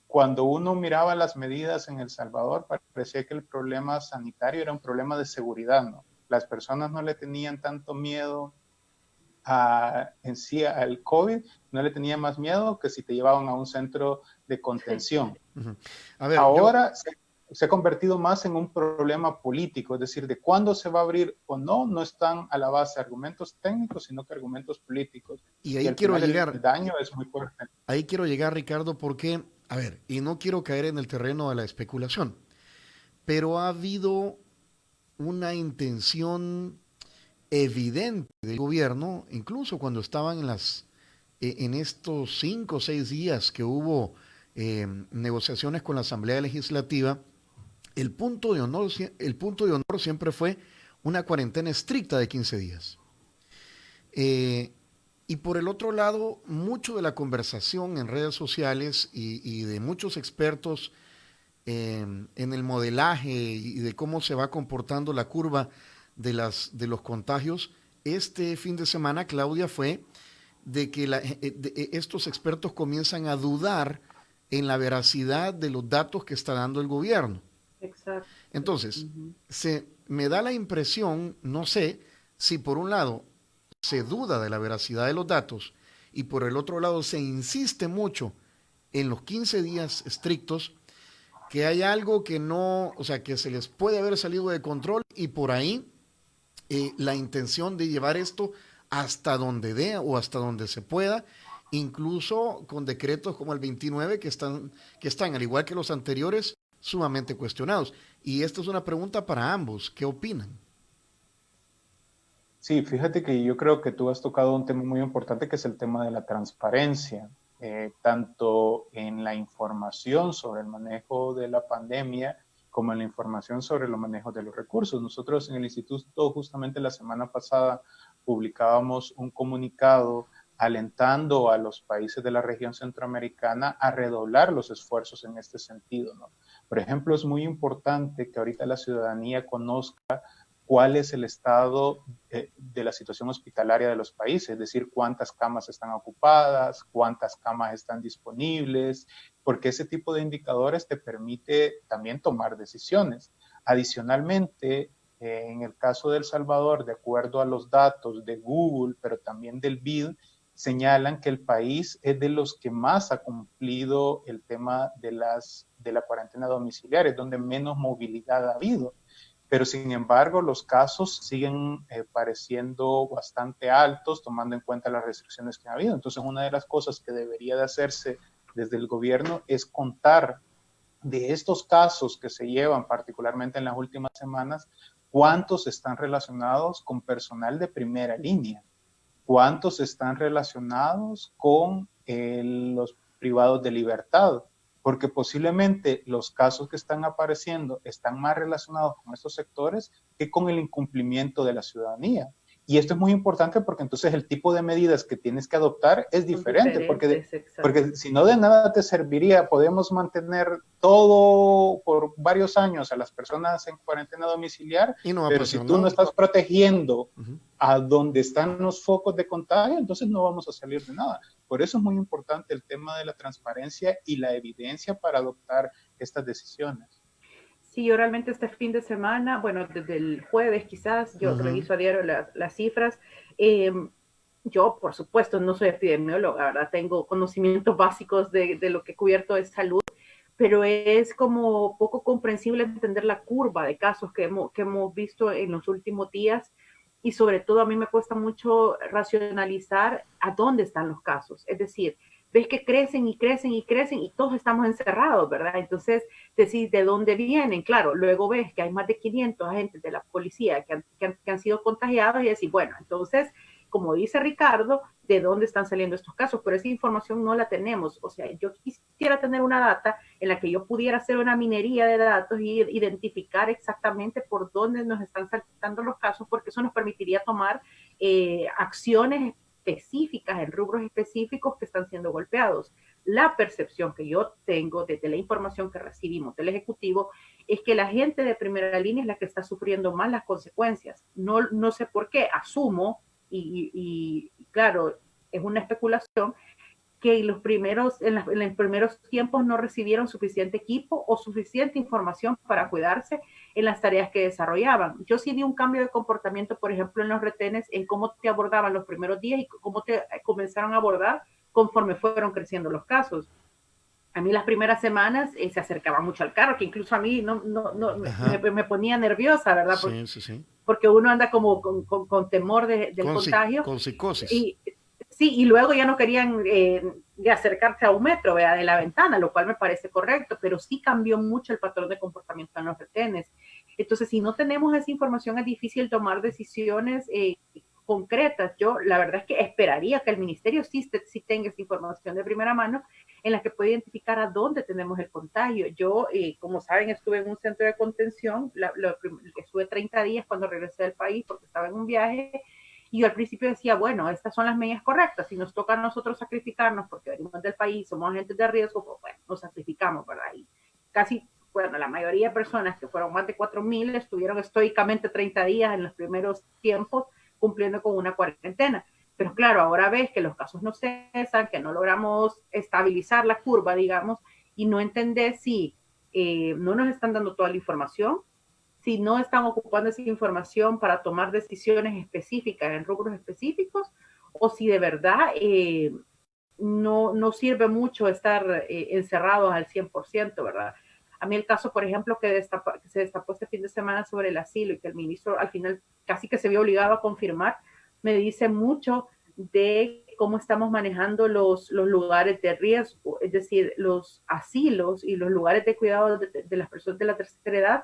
cuando uno miraba las medidas en El Salvador, parecía que el problema sanitario era un problema de seguridad, ¿no? Las personas no le tenían tanto miedo en sí al COVID, no le tenían más miedo que si te llevaban a un centro de contención. Ujú. A ver, Ahora se ha convertido más en un problema político, es decir, de cuándo se va a abrir o no, no están a la base argumentos técnicos, sino que argumentos políticos. y Y ahí al quiero final el llegar, daño es muy fuerte. ahí quiero llegar, Ricardo, porque, a ver, y no quiero caer en el terreno de la especulación, pero ha habido una intención evidente del gobierno, incluso cuando estaban en estos 5 o 6 días que hubo negociaciones con la Asamblea Legislativa, el punto de honor siempre fue una cuarentena estricta de 15 días. Eh, y por el otro lado, mucho de la conversación en redes sociales y de muchos expertos en el modelaje y de cómo se va comportando la curva de los contagios, este fin de semana, Claudia, fue de que estos expertos comienzan a dudar en la veracidad de los datos que está dando el gobierno. Exacto. Entonces, Ujú. me da la impresión, no sé, si por un lado se duda de la veracidad de los datos y por el otro lado se insiste mucho en los 15 días estrictos, que hay algo que no, o sea, que se les puede haber salido de control y por ahí la intención de llevar esto hasta donde dé o hasta donde se pueda, incluso con decretos como el 29 que están, al igual que los anteriores, sumamente cuestionados. Y esta es una pregunta para ambos. ¿Qué opinan? Sí, fíjate que yo creo que tú has tocado un tema muy importante que es el tema de la transparencia, tanto en la información sobre el manejo de la pandemia como en la información sobre el manejo de los recursos. Nosotros en el instituto justamente la semana pasada publicábamos un comunicado alentando a los países de la región centroamericana a redoblar los esfuerzos en este sentido, ¿no? Por ejemplo, es muy importante que ahorita la ciudadanía conozca cuál es el estado de la situación hospitalaria de los países, es decir, cuántas camas están ocupadas, cuántas camas están disponibles, porque ese tipo de indicadores te permite también tomar decisiones. Adicionalmente, en el caso de El Salvador, de acuerdo a los datos de Google, pero también del BID, señalan que el país es de los que más ha cumplido el tema de la cuarentena domiciliaria, es donde menos movilidad ha habido, pero sin embargo los casos siguen pareciendo bastante altos tomando en cuenta las restricciones que ha habido. Entonces, una de las cosas que debería de hacerse desde el gobierno es contar de estos casos que se llevan particularmente en las últimas semanas, cuántos están relacionados con personal de primera línea, cuántos están relacionados con los privados de libertad, porque posiblemente los casos que están apareciendo están más relacionados con estos sectores que con el incumplimiento de la ciudadanía. Y esto es muy importante porque entonces el tipo de medidas que tienes que adoptar es Son diferente, diferentes, exacto. porque si no de nada te serviría, podemos mantener todo por varios años a las personas en cuarentena domiciliar, Y no va a pero si pasar tú no nada. estás protegiendo Ujú. a donde están los focos de contagio, entonces no vamos a salir de nada. Por eso es muy importante el tema de la transparencia y la evidencia para adoptar estas decisiones. Sí, yo realmente este fin de semana, bueno, desde el jueves quizás, yo Ujú. reviso a diario las cifras. Eh, yo, por supuesto, no soy epidemióloga, ¿verdad? Tengo conocimientos básicos de lo que he cubierto de salud, pero es como poco comprensible entender la curva de casos que hemos visto en los últimos días, y sobre todo a mí me cuesta mucho racionalizar a dónde están los casos. Es decir, ves que crecen y crecen y crecen y todos estamos encerrados, ¿verdad? Entonces decís de dónde vienen. Claro, luego ves que hay más de 500 agentes de la policía que han sido contagiados y decís, bueno, entonces, como dice Ricardo, de dónde están saliendo estos casos, pero esa información no la tenemos. O sea, yo quisiera tener una data en la que yo pudiera hacer una minería de datos y identificar exactamente por dónde nos están saltando los casos, porque eso nos permitiría tomar acciones específicas en rubros específicos que están siendo golpeados. La percepción que yo tengo desde la información que recibimos del Ejecutivo es que la gente de primera línea es la que está sufriendo más las consecuencias. No sé por qué, asumo, y claro, es una especulación, que en los primeros tiempos no recibieron suficiente equipo o suficiente información para cuidarse en las tareas que desarrollaban. Yo sí vi un cambio de comportamiento, por ejemplo, en los retenes, en cómo te abordaban los primeros días y cómo te comenzaron a abordar conforme fueron creciendo los casos. A mí las primeras semanas se acercaba mucho al carro, que incluso a mí me ponía nerviosa, ¿verdad? Sí, sí, sí. Porque uno anda como con temor del contagio. Con psicosis. Y, sí, y luego ya no querían de acercarse a un metro, ¿vea? De la ventana, lo cual me parece correcto, pero sí cambió mucho el patrón de comportamiento en los retenes. Entonces, si no tenemos esa información, es difícil tomar decisiones concretas. Yo, la verdad es que esperaría que el ministerio sí tenga esa información de primera mano en la que puede identificar a dónde tenemos el contagio. Yo, como saben, estuve en un centro de contención, estuve 30 días cuando regresé del país porque estaba en un viaje, y yo al principio decía, bueno, estas son las medidas correctas, si nos toca a nosotros sacrificarnos porque venimos del país, somos agentes de riesgo, pues bueno, nos sacrificamos, ¿verdad? Y casi, bueno, la mayoría de personas, que fueron más de 4,000, estuvieron estoicamente 30 días en los primeros tiempos cumpliendo con una cuarentena. Pero claro, ahora ves que los casos no cesan, que no logramos estabilizar la curva, digamos, y no entender si no nos están dando toda la información, si no están ocupando esa información para tomar decisiones específicas en rubros específicos, o si de verdad no sirve mucho estar encerrados al 100%, ¿verdad? A mí el caso, por ejemplo, que se destapó este fin de semana sobre el asilo y que el ministro al final casi que se vio obligado a confirmar, me dice mucho de cómo estamos manejando los lugares de riesgo, es decir, los asilos y los lugares de cuidado de las personas de la tercera edad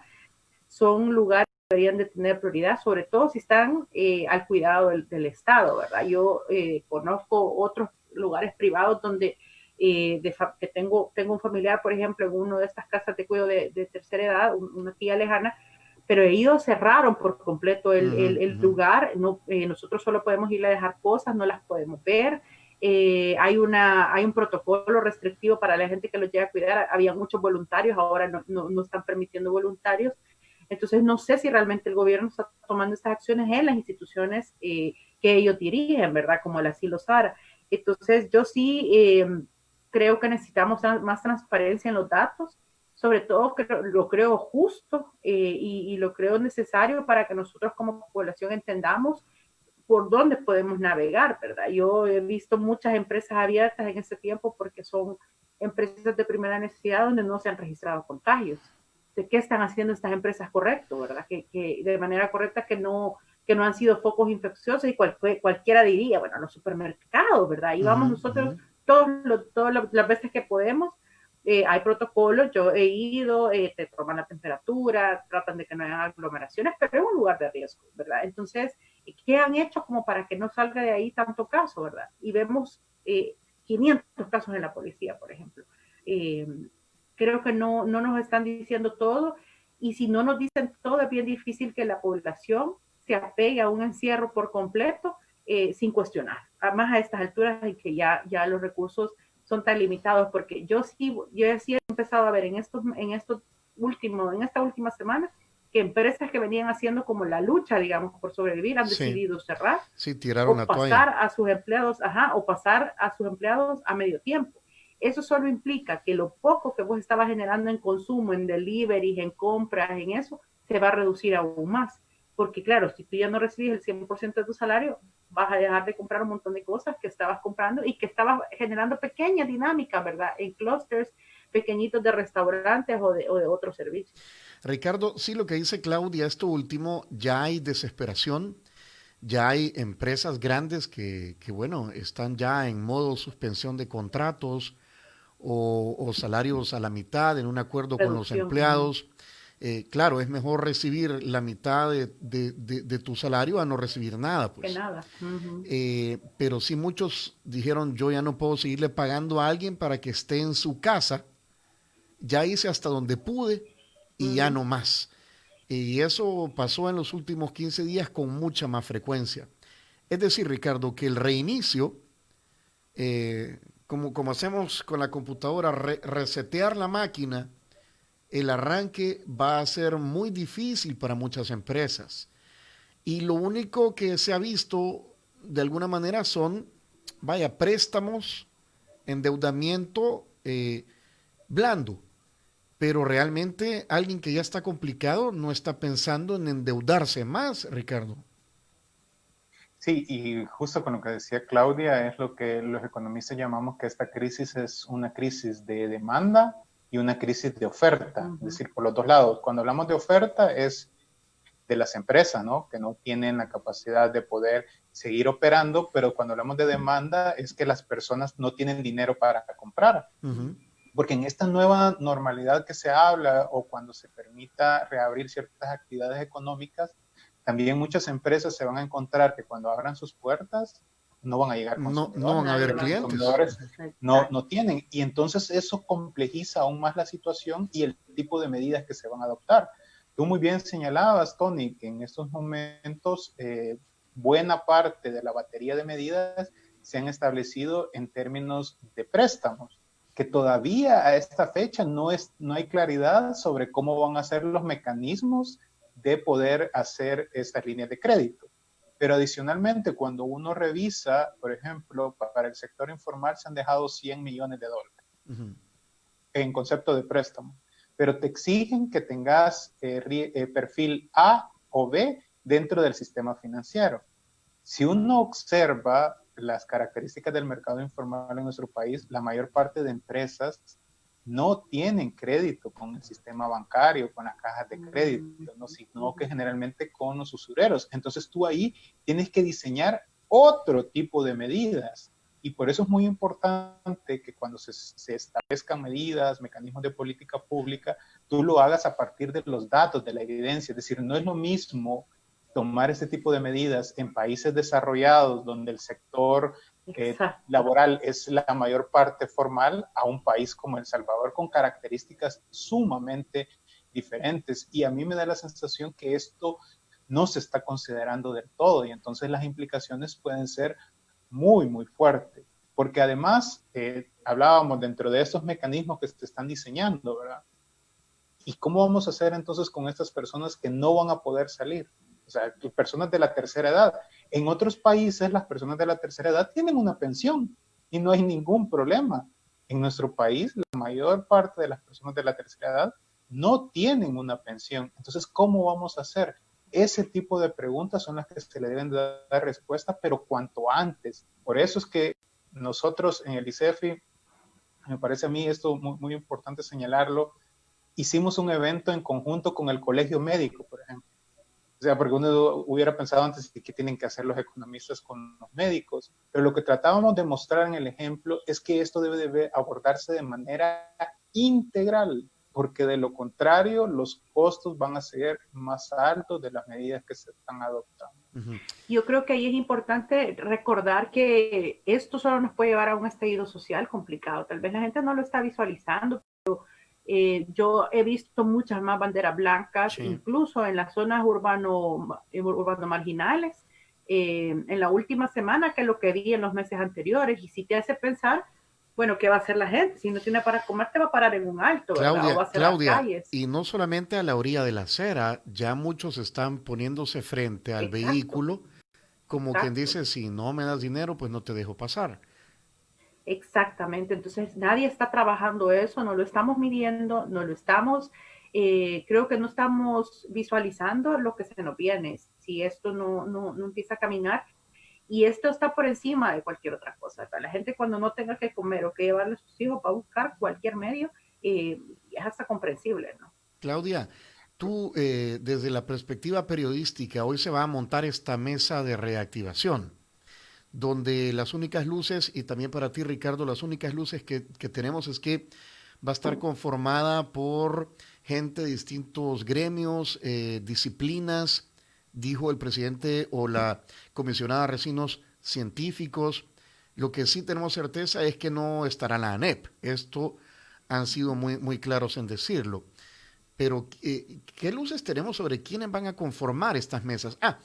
son lugares que deberían de tener prioridad, sobre todo si están al cuidado del Estado, ¿verdad? Yo conozco otros lugares privados donde que tengo un familiar, por ejemplo, en una de estas casas de cuidado de tercera edad, una tía lejana, pero ellos cerraron por completo el lugar. No, nosotros solo podemos ir a dejar cosas, no las podemos ver. Hay un protocolo restrictivo para la gente que los llega a cuidar. Había muchos voluntarios, ahora no están permitiendo voluntarios. Entonces, no sé si realmente el gobierno está tomando estas acciones en las instituciones que ellos dirigen, ¿verdad? Como el asilo Sara. Entonces, yo sí creo que necesitamos más transparencia en los datos. Sobre todo lo creo justo y lo creo necesario para que nosotros como población entendamos por dónde podemos navegar, ¿verdad? Yo he visto muchas empresas abiertas en ese tiempo porque son empresas de primera necesidad donde no se han registrado contagios. ¿De qué están haciendo estas empresas correcto, verdad? Que de manera correcta que no han sido focos infecciosos, y cualquiera diría, bueno, los supermercados, ¿verdad? Ahí vamos nosotros todas las veces que podemos. Hay protocolos, yo he ido, te toman la temperatura, tratan de que no haya aglomeraciones, pero es un lugar de riesgo, ¿verdad? Entonces, ¿qué han hecho como para que no salga de ahí tanto caso, verdad? Y vemos 500 casos en la policía, por ejemplo. Creo que no nos están diciendo todo, y si no nos dicen todo, es bien difícil que la población se apegue a un encierro por completo sin cuestionar. Además, a estas alturas en que ya los recursos son tan limitados, porque yo sí he empezado a ver en esta última semana que empresas que venían haciendo como la lucha, digamos, por sobrevivir, han decidido cerrar. Sí, tiraron la toalla. Pasar a sus empleados a medio tiempo. Eso solo implica que lo poco que vos estabas generando en consumo, en deliveries, en compras, en eso, se va a reducir aún más. Porque claro, si tú ya no recibes el 100% de tu salario, vas a dejar de comprar un montón de cosas que estabas comprando y que estabas generando pequeñas dinámicas, ¿verdad? En clusters pequeñitos de restaurantes o de otros servicios. Ricardo, sí, lo que dice Claudia, esto último, ya hay desesperación, ya hay empresas grandes bueno, están ya en modo suspensión de contratos o salarios a la mitad en un acuerdo con los Reducción. empleados. Claro, es mejor recibir la mitad de tu salario a no recibir nada, pues. Que nada. Pero sí muchos dijeron, yo ya no puedo seguirle pagando a alguien para que esté en su casa, ya hice hasta donde pude y ya no más. Y eso pasó en los últimos 15 días con mucha más frecuencia. Es decir, Ricardo, que el reinicio, como hacemos con la computadora, resetear la máquina, el arranque va a ser muy difícil para muchas empresas. Y lo único que se ha visto de alguna manera son, préstamos, endeudamiento blando. Pero realmente alguien que ya está complicado no está pensando en endeudarse más, Ricardo. Sí, y justo con lo que decía Claudia, es lo que los economistas llamamos que esta crisis es una crisis de demanda y una crisis de oferta, es decir, por los dos lados. Cuando hablamos de oferta es de las empresas, ¿no? Que no tienen la capacidad de poder seguir operando, pero cuando hablamos de demanda es que las personas no tienen dinero para comprar. Porque en esta nueva normalidad que se habla o cuando se permita reabrir ciertas actividades económicas, también muchas empresas se van a encontrar que cuando abran sus puertas no van a llegar consumidores. No van a haber clientes. No tienen. Y entonces eso complejiza aún más la situación y el tipo de medidas que se van a adoptar. Tú muy bien señalabas, Tony, que en estos momentos buena parte de la batería de medidas se han establecido en términos de préstamos, que todavía a esta fecha no hay claridad sobre cómo van a ser los mecanismos de poder hacer estas líneas de crédito. Pero adicionalmente, cuando uno revisa, por ejemplo, para el sector informal se han dejado $100 millones en concepto de préstamo, pero te exigen que tengas perfil A o B dentro del sistema financiero. Si uno observa las características del mercado informal en nuestro país, la mayor parte de empresas no tienen crédito con el sistema bancario, con las cajas de crédito, ¿no? Sino que generalmente con los usureros. Entonces tú ahí tienes que diseñar otro tipo de medidas. Y por eso es muy importante que cuando se establezcan medidas, mecanismos de política pública, tú lo hagas a partir de los datos, de la evidencia. Es decir, no es lo mismo tomar este tipo de medidas en países desarrollados donde el sector laboral es la mayor parte formal a un país como El Salvador con características sumamente diferentes. Y a mí me da la sensación que esto no se está considerando del todo y entonces las implicaciones pueden ser muy, muy fuertes. Porque además, hablábamos dentro de estos mecanismos que se están diseñando, ¿verdad? ¿Y cómo vamos a hacer entonces con estas personas que no van a poder salir? O sea, personas de la tercera edad. En otros países, las personas de la tercera edad tienen una pensión y no hay ningún problema. En nuestro país, la mayor parte de las personas de la tercera edad no tienen una pensión. Entonces, ¿cómo vamos a hacer? Ese tipo de preguntas son las que se le deben dar respuesta, pero cuanto antes. Por eso es que nosotros en el ICEFI, me parece a mí esto muy, muy importante señalarlo, hicimos un evento en conjunto con el Colegio Médico, por ejemplo. O sea, porque uno hubiera pensado antes qué tienen que hacer los economistas con los médicos, pero lo que tratábamos de mostrar en el ejemplo es que esto debe abordarse de manera integral, porque de lo contrario los costos van a ser más altos de las medidas que se están adoptando. Yo creo que ahí es importante recordar que esto solo nos puede llevar a un estallido social complicado. Tal vez la gente no lo está visualizando, pero yo he visto muchas más banderas blancas, sí, incluso en las zonas urbano marginales, en la última semana que lo que vi en los meses anteriores, y si te hace pensar, bueno, ¿qué va a hacer la gente? Si no tiene para comer, te va a parar en un alto, Claudia, o va a hacer Claudia, las calles. Y no solamente a la orilla de la acera, ya muchos están poniéndose frente al vehículo, como quien dice, si no me das dinero, pues no te dejo pasar. Exactamente, entonces nadie está trabajando eso, no lo estamos midiendo, no lo estamos, creo que no estamos visualizando lo que se nos viene, si esto no empieza a caminar, y esto está por encima de cualquier otra cosa. La gente cuando no tenga que comer o que llevarle a sus hijos va a buscar cualquier medio es hasta comprensible, ¿no? Claudia, tú desde la perspectiva periodística, hoy se va a montar esta mesa de reactivación, donde las únicas luces, y también para ti Ricardo, las únicas luces que tenemos es que va a estar conformada por gente de distintos gremios, disciplinas, dijo el presidente o la comisionada Recinos, científicos. Lo que sí tenemos certeza es que no estará la ANEP. Esto han sido muy claros en decirlo. Pero, ¿qué luces tenemos sobre quiénes van a conformar estas mesas? Ah,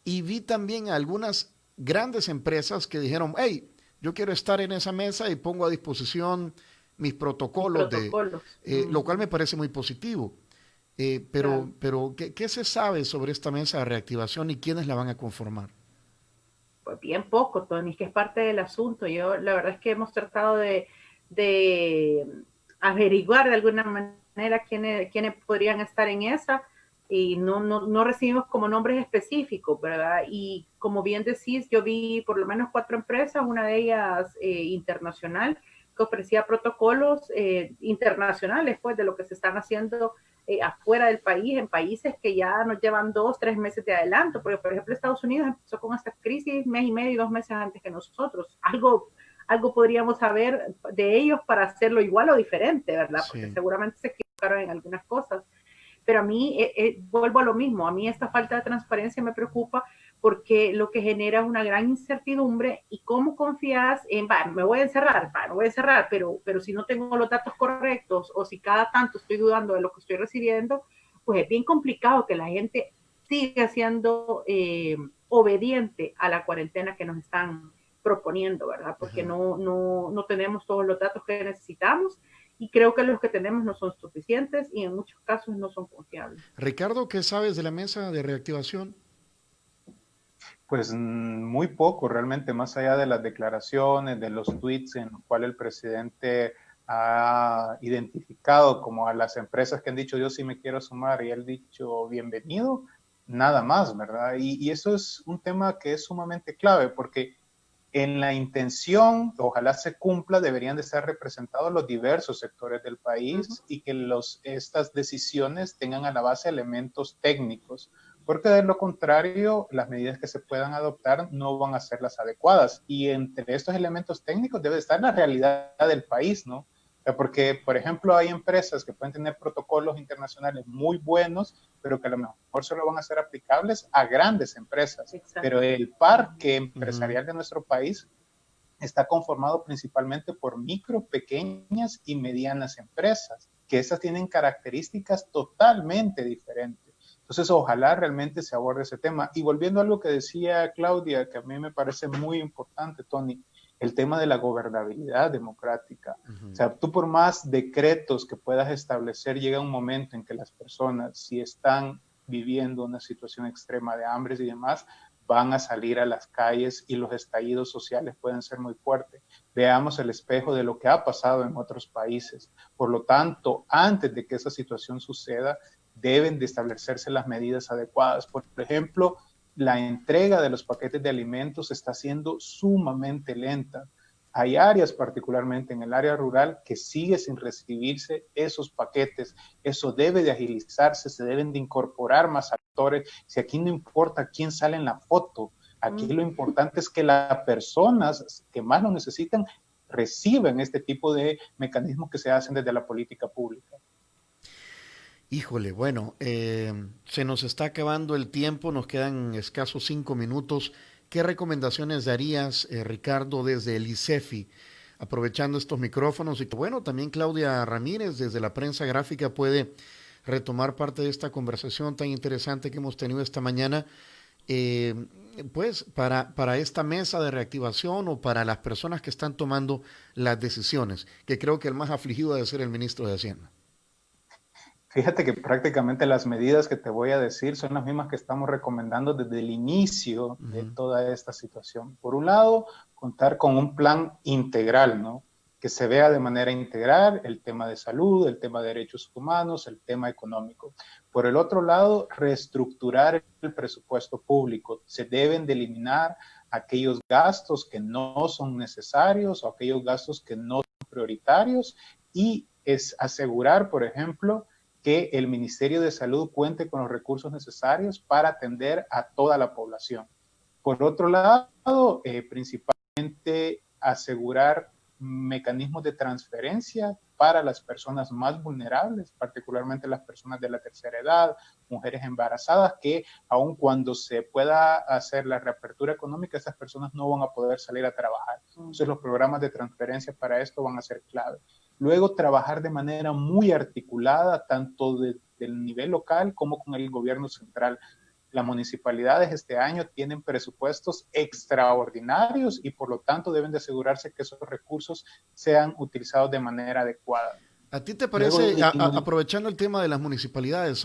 y vi también a algunas grandes empresas que dijeron, hey, yo quiero estar en esa mesa y pongo a disposición mis Mis protocolos, protocolos. lo cual me parece muy positivo. Claro. Pero ¿qué se sabe sobre esta mesa de reactivación y quiénes la van a conformar? Pues bien poco, Tony, que es parte del asunto. Yo, la verdad es que hemos tratado de averiguar de alguna manera quiénes podrían estar en esa y no recibimos como nombres específicos, ¿verdad? Y como bien decís, yo vi por lo menos 4 empresas, una de ellas internacional, que ofrecía protocolos internacionales, pues, de lo que se están haciendo afuera del país, en países que ya nos llevan 2, 3 meses de adelanto, porque por ejemplo Estados Unidos empezó con esta crisis mes y medio, 2 meses antes que nosotros. Algo podríamos saber de ellos para hacerlo igual o diferente, ¿verdad? Porque Sí. seguramente se equivocaron en algunas cosas. Pero a mí, vuelvo a lo mismo, a mí esta falta de transparencia me preocupa porque lo que genera es una gran incertidumbre y cómo confías en, me voy a encerrar, me voy a encerrar, pero si no tengo los datos correctos o si cada tanto estoy dudando de lo que estoy recibiendo, pues es bien complicado que la gente siga siendo obediente a la cuarentena que nos están proponiendo, ¿verdad? Porque Ajá. no tenemos todos los datos que necesitamos y creo que los que tenemos no son suficientes y en muchos casos no son confiables. Ricardo, ¿qué sabes de la mesa de reactivación? Pues muy poco realmente, más allá de las declaraciones, de los tweets en los cuales el presidente ha identificado como a las empresas que han dicho yo sí me quiero sumar y él dicho bienvenido, nada más, ¿verdad? Y eso es un tema que es sumamente clave porque en la intención, ojalá se cumpla, deberían de estar representados los diversos sectores del país y que estas decisiones tengan a la base elementos técnicos, porque de lo contrario, las medidas que se puedan adoptar no van a ser las adecuadas. Y entre estos elementos técnicos debe estar la realidad del país, ¿no? Porque, por ejemplo, hay empresas que pueden tener protocolos internacionales muy buenos, pero que a lo mejor solo van a ser aplicables a grandes empresas. Exacto. Pero el parque Ujú. empresarial de nuestro país está conformado principalmente por micro, pequeñas y medianas empresas, que estas tienen características totalmente diferentes. Entonces, ojalá realmente se aborde ese tema. Y volviendo a algo que decía Claudia, que a mí me parece muy importante, Tony, el tema de la gobernabilidad democrática. O Ujú. sea, tú por más decretos que puedas establecer, llega un momento en que las personas, si están viviendo una situación extrema de hambre y demás, van a salir a las calles y los estallidos sociales pueden ser muy fuertes. Veamos el espejo de lo que ha pasado en otros países. Por lo tanto, antes de que esa situación suceda, deben de establecerse las medidas adecuadas. Por ejemplo, la entrega de los paquetes de alimentos está siendo sumamente lenta. Hay áreas, particularmente en el área rural, que sigue sin recibirse esos paquetes. Eso debe de agilizarse, se deben de incorporar más actores. Si aquí no importa quién sale en la foto, aquí lo importante es que las personas que más lo necesitan reciban este tipo de mecanismos que se hacen desde la política pública. Híjole, bueno, se nos está acabando el tiempo, nos quedan escasos 5 minutos. ¿Qué recomendaciones darías, Ricardo, desde el ICEFI, aprovechando estos micrófonos? Y que, bueno, también Claudia Ramírez, desde la prensa gráfica, puede retomar parte de esta conversación tan interesante que hemos tenido esta mañana, eh, pues para esta mesa de reactivación o para las personas que están tomando las decisiones, que creo que el más afligido debe ser el ministro de Hacienda. Fíjate que prácticamente las medidas que te voy a decir son las mismas que estamos recomendando desde el inicio de Ujú. toda esta situación. Por un lado, contar con un plan integral, ¿no? Que se vea de manera integral el tema de salud, el tema de derechos humanos, el tema económico. Por el otro lado, reestructurar el presupuesto público. Se deben de eliminar aquellos gastos que no son necesarios o aquellos gastos que no son prioritarios y es asegurar, por ejemplo, que el Ministerio de Salud cuente con los recursos necesarios para atender a toda la población. Por otro lado, principalmente asegurar mecanismos de transferencia para las personas más vulnerables, particularmente las personas de la tercera edad, mujeres embarazadas, que aun cuando se pueda hacer la reapertura económica, esas personas no van a poder salir a trabajar. Entonces los programas de transferencia para esto van a ser clave. Luego trabajar de manera muy articulada, tanto del nivel local como con el gobierno central. Las municipalidades este año tienen presupuestos extraordinarios y por lo tanto deben de asegurarse que esos recursos sean utilizados de manera adecuada. ¿A ti te parece, aprovechando el tema de las municipalidades,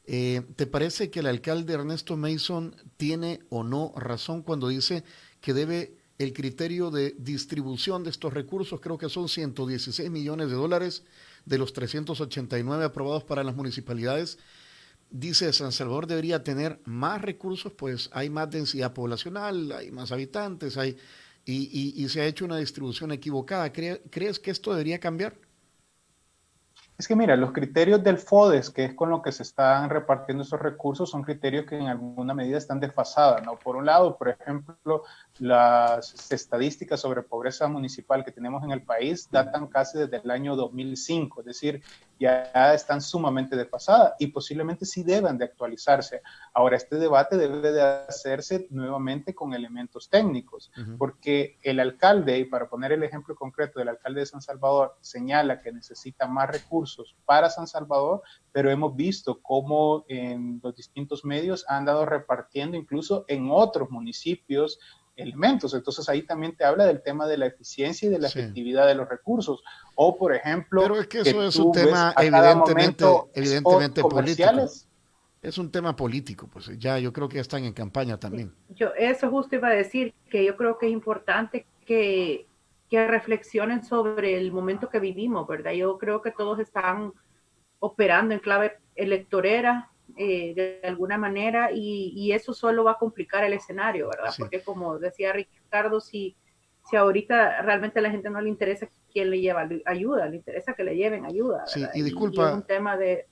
te parece que el alcalde Ernesto Mason tiene o no razón cuando dice que debe el criterio de distribución de estos recursos, creo que son 116 millones de dólares de los 389 aprobados para las municipalidades? Dice San Salvador debería tener más recursos, pues hay más densidad poblacional, hay más habitantes, y se ha hecho una distribución equivocada. ¿Crees que esto debería cambiar? Es que mira, los criterios del FODES, que es con lo que se están repartiendo esos recursos, son criterios que en alguna medida están desfasados, ¿no? Por un lado, por ejemplo, las estadísticas sobre pobreza municipal que tenemos en el país datan casi desde el año 2005, es decir, ya están sumamente desfasadas y posiblemente sí deben de actualizarse. Ahora, este debate debe de hacerse nuevamente con elementos técnicos, porque el alcalde, y para poner el ejemplo concreto del alcalde de San Salvador, señala que necesita más recursos para San Salvador, pero hemos visto cómo en los distintos medios han dado repartiendo incluso en otros municipios elementos. Entonces ahí también te habla del tema de la eficiencia y de la efectividad de los recursos. O por ejemplo, pero es que eso es un tema evidentemente político. Es un tema político, pues ya yo creo que ya están en campaña también. Eso justo iba a decir, que yo creo que es importante que reflexionen sobre el momento que vivimos, ¿verdad? Yo creo que todos están operando en clave electorera, de alguna manera, y eso solo va a complicar el escenario, ¿verdad? Sí. Porque como decía Ricardo, si ahorita realmente a la gente no le interesa quién le lleva ayuda, le interesa que le lleven ayuda, ¿verdad? Sí, y disculpa. Y es un tema de...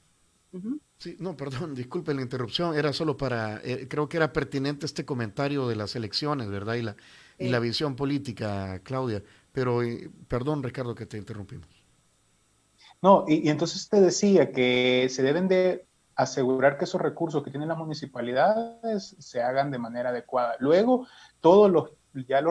Sí, no, perdón, disculpe la interrupción, era solo para, creo que era pertinente este comentario de las elecciones, ¿verdad? Y la visión política, Claudia, pero perdón, Ricardo, que te interrumpimos. No, y entonces te decía que se deben de asegurar que esos recursos que tienen las municipalidades se hagan de manera adecuada. Luego, todos los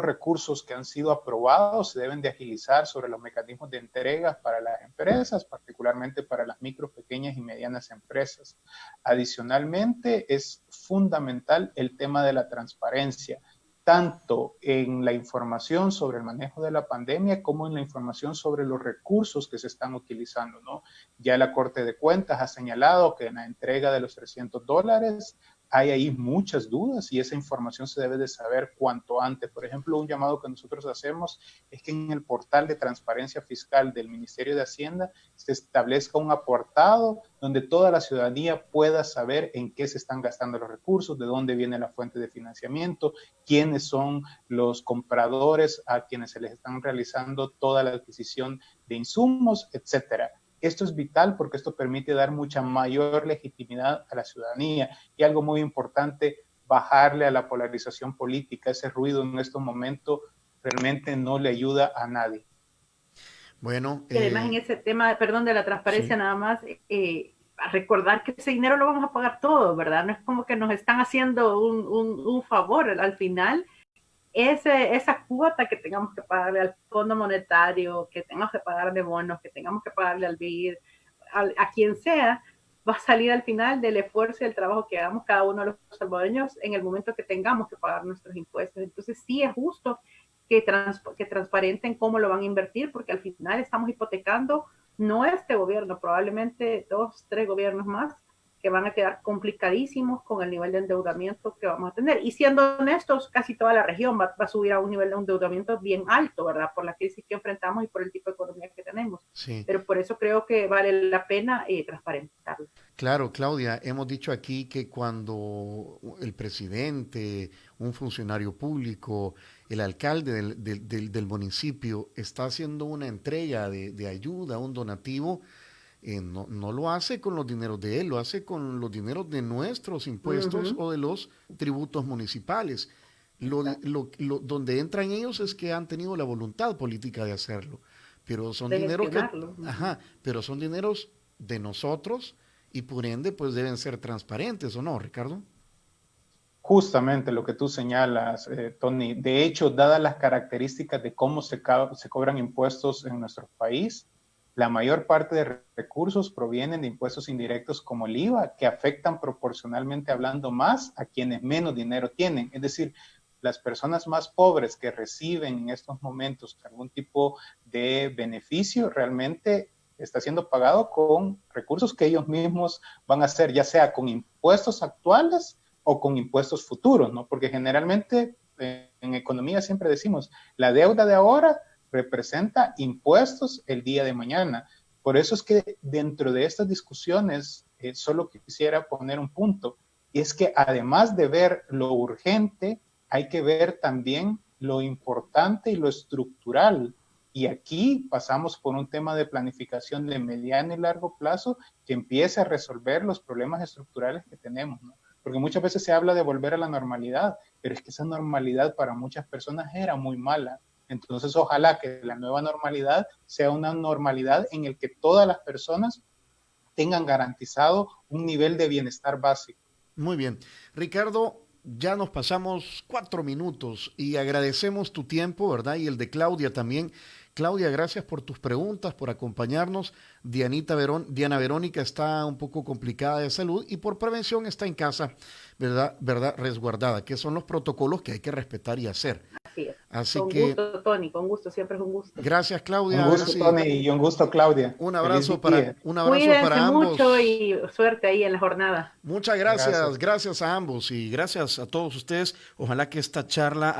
recursos que han sido aprobados se deben de agilizar sobre los mecanismos de entrega para las empresas, particularmente para las micro, pequeñas y medianas empresas. Adicionalmente, es fundamental el tema de la transparencia, tanto en la información sobre el manejo de la pandemia como en la información sobre los recursos que se están utilizando, ¿no? Ya la Corte de Cuentas ha señalado que en la entrega de los $300 hay ahí muchas dudas y esa información se debe de saber cuanto antes. Por ejemplo, un llamado que nosotros hacemos es que en el portal de transparencia fiscal del Ministerio de Hacienda se establezca un apartado donde toda la ciudadanía pueda saber en qué se están gastando los recursos, de dónde viene la fuente de financiamiento, quiénes son los compradores a quienes se les están realizando toda la adquisición de insumos, etcétera. Esto es vital porque esto permite dar mucha mayor legitimidad a la ciudadanía y algo muy importante, bajarle a la polarización política. Ese ruido en estos momentos realmente no le ayuda a nadie. Bueno, y además en ese tema, perdón, de la transparencia, sí, nada más, a recordar que ese dinero lo vamos a pagar todos, ¿verdad? No es como que nos están haciendo un favor. Al final, esa cuota que tengamos que pagarle al Fondo Monetario, que tengamos que pagarle bonos, que tengamos que pagarle al BID, a quien sea, va a salir al final del esfuerzo y el trabajo que hagamos cada uno de los salvadoreños en el momento que tengamos que pagar nuestros impuestos. Entonces sí es justo que transparenten cómo lo van a invertir, porque al final estamos hipotecando no este gobierno, probablemente 2, 3 gobiernos más, que van a quedar complicadísimos con el nivel de endeudamiento que vamos a tener. Y siendo honestos, casi toda la región va a subir a un nivel de endeudamiento bien alto, ¿verdad? Por la crisis que enfrentamos y por el tipo de economía que tenemos. Sí. Pero por eso creo que vale la pena transparentarlo. Claro, Claudia, hemos dicho aquí que cuando el presidente, un funcionario público, el alcalde del municipio está haciendo una entrega de ayuda, un donativo, no lo hace con los dineros de él, lo hace con los dineros de nuestros impuestos o de los tributos municipales. Donde entran ellos es que han tenido la voluntad política de hacerlo, pero son dineros pero son dineros de nosotros y por ende pues deben ser transparentes, ¿o no, Ricardo? Justamente lo que tú señalas, Tony. De hecho, dadas las características de cómo se cobran impuestos en nuestro país, la mayor parte de recursos provienen de impuestos indirectos como el IVA, que afectan proporcionalmente hablando más a quienes menos dinero tienen. Es decir, las personas más pobres que reciben en estos momentos algún tipo de beneficio realmente está siendo pagado con recursos que ellos mismos van a hacer, ya sea con impuestos actuales o con impuestos futuros, ¿no? Porque generalmente en economía siempre decimos, la deuda de ahora representa impuestos el día de mañana. Por eso es que dentro de estas discusiones solo quisiera poner un punto, y es que además de ver lo urgente, hay que ver también lo importante y lo estructural. Y aquí pasamos por un tema de planificación de mediano y largo plazo que empiece a resolver los problemas estructurales que tenemos, ¿no? Porque muchas veces se habla de volver a la normalidad, pero es que esa normalidad para muchas personas era muy mala. Entonces, ojalá que la nueva normalidad sea una normalidad en la que todas las personas tengan garantizado un nivel de bienestar básico. Muy bien. Ricardo, ya nos pasamos 4 minutos y agradecemos tu tiempo, ¿verdad? Y el de Claudia también. Claudia, gracias por tus preguntas, por acompañarnos. Diana Verónica está un poco complicada de salud y por prevención está en casa, ¿verdad? Resguardada, que son los protocolos que hay que respetar y hacer. Así es. Así con que, gusto, Tony, con gusto, siempre es un gusto. Gracias, Claudia. Un gusto, Tony, y un gusto, Claudia. Un abrazo Cuídense para ambos. mucho y suerte ahí en la jornada. Muchas gracias a ambos y gracias a todos ustedes. Ojalá que esta charla